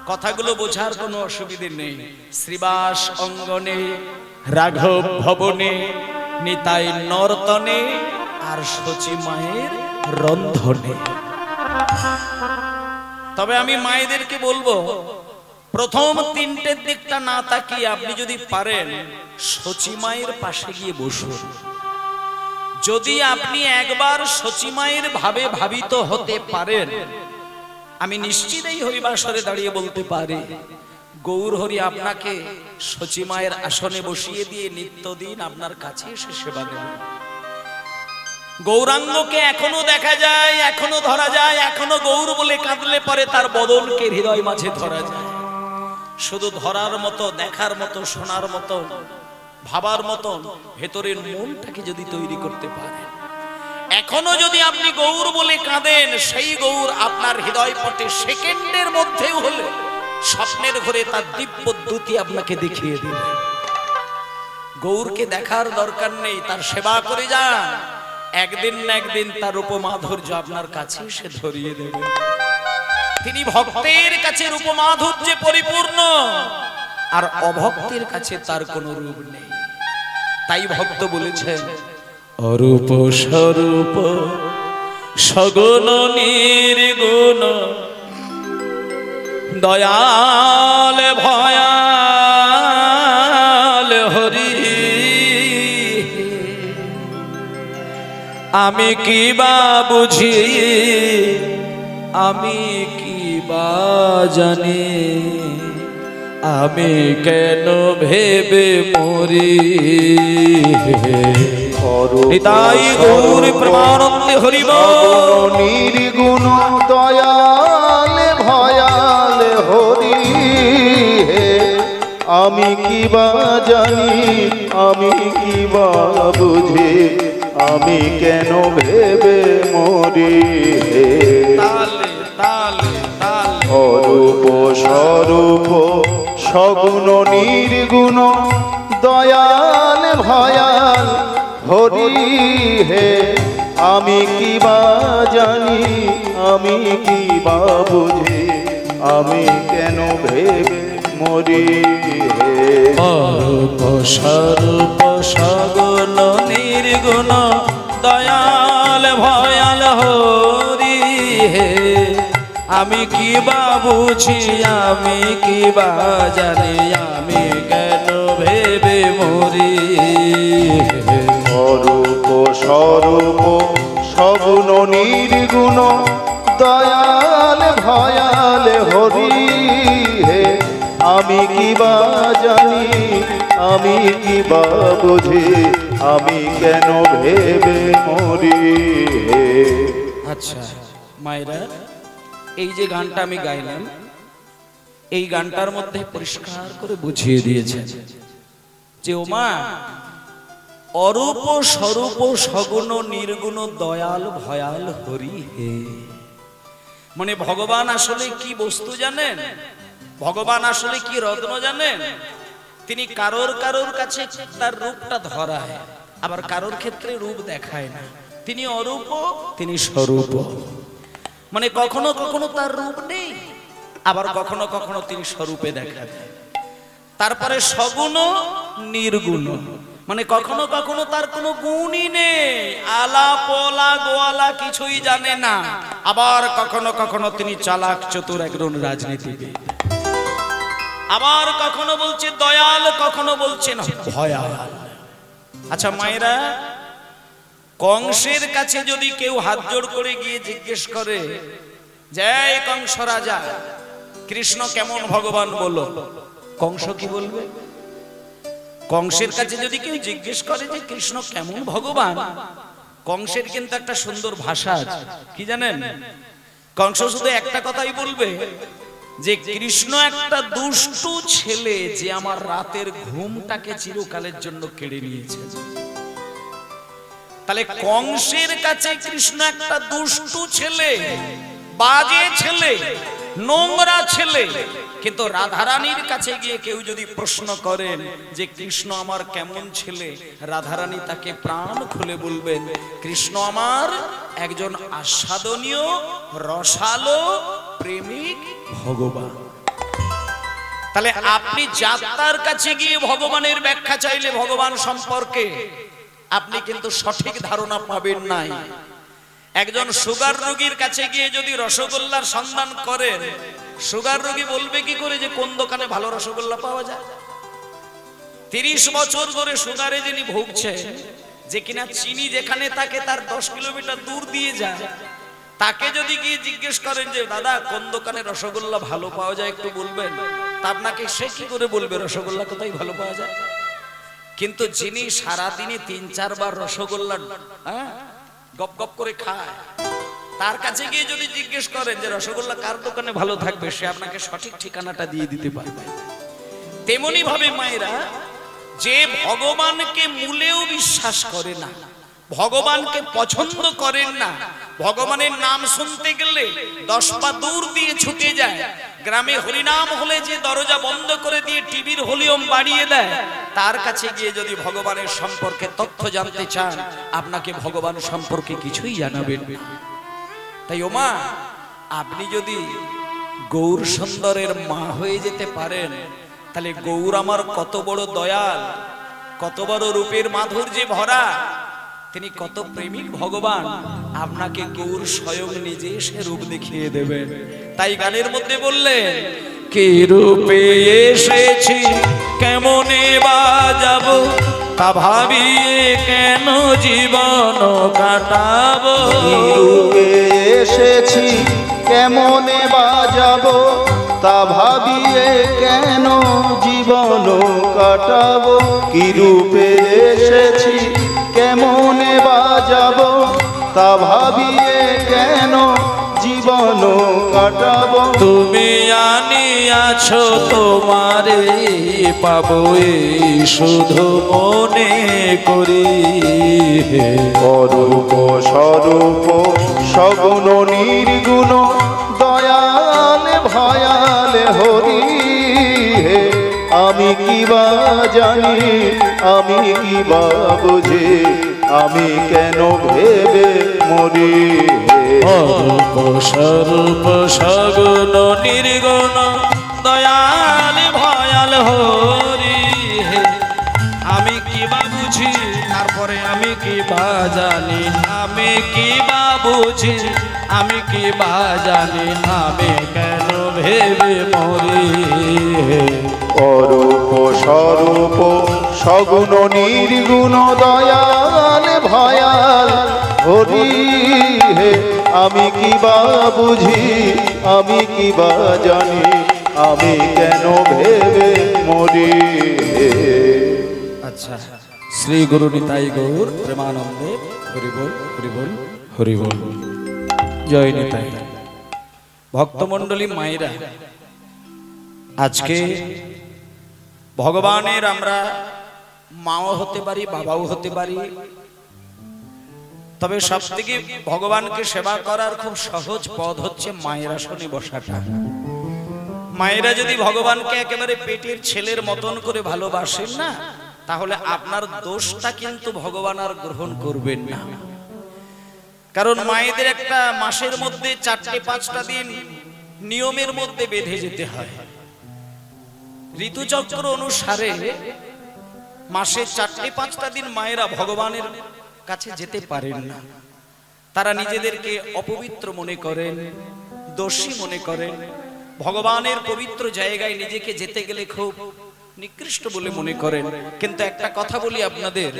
কথাগুলো বোঝার কোনো অসুবিধে নেই। শ্রীবাস অঙ্গনে, রাঘব ভবনে, নিতাই নর্তনে, আর শচী মায়ের রন্ধনে। তবে আমি মায়েদেরকে বলবো, প্রথম 3টের দিকটা না তাকিয়ে আপনি যদি পারেন শচী মায়ের পাশে গিয়ে বসুন। যদি আপনি একবার শচী মায়ের ভাবে ভাবিত হতে পারেন, আমি নিশ্চিত এই হরিবাসরে দাঁড়িয়ে বলতে পারি, গৌর হরি আপনাকে শচী মায়ের আসনে বসিয়ে দিয়ে নিত্যদিন আপনার কাছে এসে সেবা দেবেন। গৌরাঙ্গকে এখনো দেখা যায়, এখনো ধরা যায়, এখনো গৌর বলে কাঁদলে পরে তার বদনকে হৃদয় মাঝে ধরা যায়। শুধু ধরার মতো, দেখার মতো, শোনার মতো, ভাবার মতো ভেতরের মনটাকে যদি তৈরি করতে পারেন, এখনো যদি আপনি গৌর বলে কাঁদেন, সেই গৌর আপনার হৃদয় পটে সেকেন্ডের মধ্যেও হলে স্বপ্নের ঘরে তার দিব্য দ্যুতি আপনাকে দেখিয়ে দিবে। গৌরকে দেখার দরকার নেই, তার সেবা করে যান, একদিন না একদিন তার রূপমাধুর্য আপনার কাছে সে ধরিয়ে দেবে। তিনি ভক্তের কাছে রূপমাধুর্যে পরিপূর্ণ, আর অভক্তের কাছে তার কোনো রূপ নেই। তাই ভক্ত বলেছেন, অরূপ স্বরূপ সগুণ নির্গুণ দয়াল ভয়াল হরি, আমি কি বা বুঝি, আমি কি বা জানি, আমি কেন ভেবে মরি। নিতাই গৌর প্রেমানন্দে হরি বল। নির্গুণ দয়াল ভয়াল হরি হে, আমি কি বা জানি, আমি কি বা বুঝি, আমি কেন ভেবে মরি হে। তালে তালে তালে অরূপ স্বরূপ সগুণ নির্গুণ দয়াল ভয়াল হরি হে, আমি কি বা জানি, আমি কি বা বুঝি, আমি কেন ভেবে মরি হে। অরূপ স্বরূপ সগুণ নির্গুণ দয়াল ভয়াল হরি হে, আমি কি বা বুঝি, আমি কি বা জানি, আমি কেন ভেবে মরি হে। অরূপ স্বরূপ সগুণ নির্গুণ দয়াল ভয়াল হরি হে, আমি কি বা জানি, আমি কি বা বুঝি, আমি কেন ভেবে মরি হে। আচ্ছা মায়েরা, এই যে গানটা আমি গাইলাম, এই গানটার মধ্যে পরিষ্কার করে বুঝিয়ে দিয়েছেন যে ওমা, অরূপ স্বরূপ সগুণ নির্গুণ দয়াল ভয়াল হরি হে, মানে ভগবান আসলে কি বস্তু জানেন, ভগবান আসলে কি রত্ন জানেন। তিনি কারোর কারোর কাছে তার রূপটা ধরায়, আবার কারোর ক্ষেত্রে রূপ দেখায় না। তিনি অরূপ, তিনি স্বরূপ, মানে কখনো কখনো তার রূপ নেই, আবার কখনো কখনো তিনি স্বরূপে দেখা দেয়। তারপরে সগুণ নির্গুণ, মানে কখনো কখনো তার কোনো গুণই নেই, আলা পোলা গোয়ালা কিছুই জানে না, আবার কখনো কখনো তিনি চালাক চতুর একজন রাজনীতিবিদ, আবার কখনো বলছে দয়াল, কখনো বলছেন ভয়াল। আচ্ছা মায়েরা, কংসের কাছে যদি কেউ হাত জোড় করে গিয়ে জিজ্ঞেস করে, জয় কংস রাজা, কৃষ্ণ কেমন ভগবান বলো, কংস কি বলবে? কংসের কাছে যদি কেউ জিজ্ঞেস করে যে কৃষ্ণ কেমন ভগবান, কংসের কিন্তু একটা সুন্দর ভাষা আছে, কি জানেন? কংস শুধু একটা কথাই বলবে যে কৃষ্ণ একটা দুষ্টু ছেলে যে আমার রাতের ঘুমটাকে চিরকালের জন্য কেড়ে নিয়েছে। তাহলে কংসের কাছে কৃষ্ণ একটা দুষ্টু ছেলে, বাজে ছেলে, নোংরা ছেলে। কিন্তু রাধারানীর কাছে গিয়ে কেউ যদি প্রশ্ন করেন যে কৃষ্ণ আমার কেমন ছেলে, রাধারানী তাকে প্রাণ খুলে বলবেন কৃষ্ণ আমার একজন আস্বাদনীয় রসালো প্রেমিক ভগবান। তাহলে আপনি যাত্রার কাছে গিয়ে ভগবানের ব্যাখ্যা চাইলে ভগবান সম্পর্কে আপনি কিন্তু সঠিক ধারণা পাবেন নাই। একজন সুগার রোগীর কাছে গিয়ে যদি রসগোল্লার সন্ধান করেন, সুগার রোগী বলবে কি করে যে কোন দোকানে ভালো রসগোল্লা পাওয়া যায়? 30 বছর ধরে সুগারে যিনি ভুগছে, যে কিনা চিনি যেখানে থাকে তার 10 কিলোমিটার দূর দিয়ে যায়, তাকে যদি গিয়ে জিজ্ঞেস করেন যে দাদা কোন দোকানে রসগোল্লা ভালো পাওয়া যায় একটু বলবেন, তা আপনাকে সে কি করে বলবে রসগোল্লা কোথায় ভালো পাওয়া যায়? কিন্তু যিনি সারাদিনে 3-4 বার রসগোল্লা গপ গপ করে খায়, তার কাছে গিয়ে যদি জিজ্ঞেস করেন যে রসগোল্লা কার দোকানে ভালো থাকবে, সে আপনাকে সঠিক ঠিকানাটা দিয়ে দিতে পারবে। তেমনি ভাবে মায়েরা, যে ভগবানকে মূলেও বিশ্বাস করে না, ভগবানকে পছন্দ করেন না, ভগবানের নাম শুনতে গেলে 10 পা দূর দিয়ে ছুটে যায়, গ্রামে হরিনাম হলে যে দরজা বন্ধ করে দিয়ে টিভির ভলিউম বাড়িয়ে দেয়, তার কাছে গিয়ে যদি ভগবানের সম্পর্কে তথ্য জানতে চান, আপনাকে ভগবান সম্পর্কে কিছুই জানাবেন না। তাই ওমা, আপনি যদি গৌর সুন্দরের মা হয়ে যেতে পারেন, তাহলে গৌর আমার কত বড় দয়াল, কত বড় রূপের মাধুর্যে ভরা, তিনি কত প্রেমিক ভগবান, আপনাকে গৌর স্বয়ং নিজে সে রূপ দেখিয়ে দেবেন। তাই গানের মধ্যে বললেন কি রূপে এসেছি কেমনে বাজাবো, তা ভাবিয়ে কেন জীবন কাটাবো। রূপে এসেছি কেমনে বাজাবো, তা ভাবিয়ে কেন জীবন কাটাবো। কি রূপে এসেছি কেমনে বাজাবো, তা ভাবিয়ে কেন জীবন কাটাবো। তুমি আনিয়াছো তোমারে পাবো এই শুধু মনে করি। অরূপ স্বরূপ সগুণ নির্গুণ দয়াল ভয়াল হরি হে। আমি কি বা জানি, আমি কি বা বুঝি, আমি কেন ভেবে মরি হে। অরূপ স্বরূপ সগুণ নির্গুণ দয়াল ভয়াল হরি হে। আমি কি বা বুঝি, তারপরে আমি কি বা জানি, আমি কি বা বুঝি, আমি কি বা জানি, আমি কেন ভেবে মরি হে। অরূপ স্বরূপ সগুণ নির্গুণ দয়াল ভয়াল হরি হে। আমি কি বা বুঝি, আমি কি বা জানি, আমি কেন ভেবে মরি হে। আচ্ছা, শ্রী গুরু নিতাই গৌর প্রেমানন্দে হরি বল হরি বল হরি বল। জয় নিতাই। ভক্তমণ্ডলী মায়েরা, আজকে ভগবানের আমরা মাও হতে পারি, বাবাও হতে পারি, তবে সব থেকে ভগবানকে সেবা করার খুব সহজ পথ হচ্ছে মায়ের আসনে বসাটা। মায়েরা যদি ভগবানকে একেবারে পেটের ছেলের মতন করে ভালোবাসেন না, তাহলে আপনার দোষটা কিন্তু ভগবান আর গ্রহণ করবেন না। কারণ মায়েদের একটা মাসের মধ্যে 4-5টা দিন নিয়মের মধ্যে বেঁধে যেতে হয়। ঋতুচক্র অনুসারে মাসে 4-5টা দিন মায়েরা ভগবানের কাছে যেতে পারেন না। তারা নিজেদেরকে অপবিত্র মনে করেন, দোষী মনে করেন, ভগবানের পবিত্র জায়গায় নিজেকে যেতে গেলে খুব নিকৃষ্ট বলে মনে করেন। কিন্তু একটা কথা বলি আপনাদের,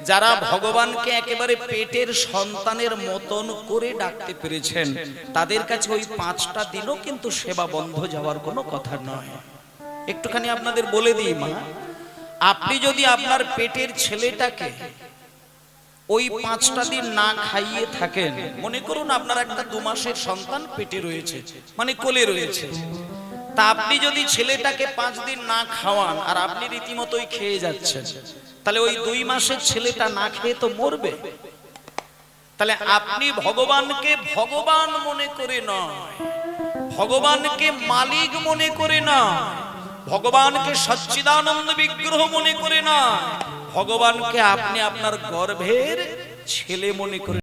যারা ভগবানকে একেবারে পেটের সন্তানের মতন করে ডাকতে পেরেছেন, তাদের কাছে ওই 5টা দিনও কিন্তু সেবা বন্ধ যাওয়ার কোনো কথা নয়। একটুখানি আপনাদের বলে দিই মা, আপনি যদি আপনার পেটের ছেলেটাকে ওই 5টা দিন না খাইয়ে থাকেন, মনে করুন আপনার একটা 2 মাসের সন্তান পেটে রয়েছে, মানে কোলে রয়েছে, তা আপনি যদি ছেলেটাকে 5 দিন না খাওয়ান আর আপনি রীতিমতোই খেয়ে যাচ্ছেন, তাহলে ওই 2 মাসের ছেলেটা না খেয়ে তো মরবে। তাহলে আপনি ভগবানকে ভগবান মনে করে নয়, ভগবানকে মালিক মনে করে না, ভগবানকে সচ্চিদানন্দ বিগ্রহ মনে করে না, ভগবানকে আপনি আপনার গর্ভের ছেলে মনে করে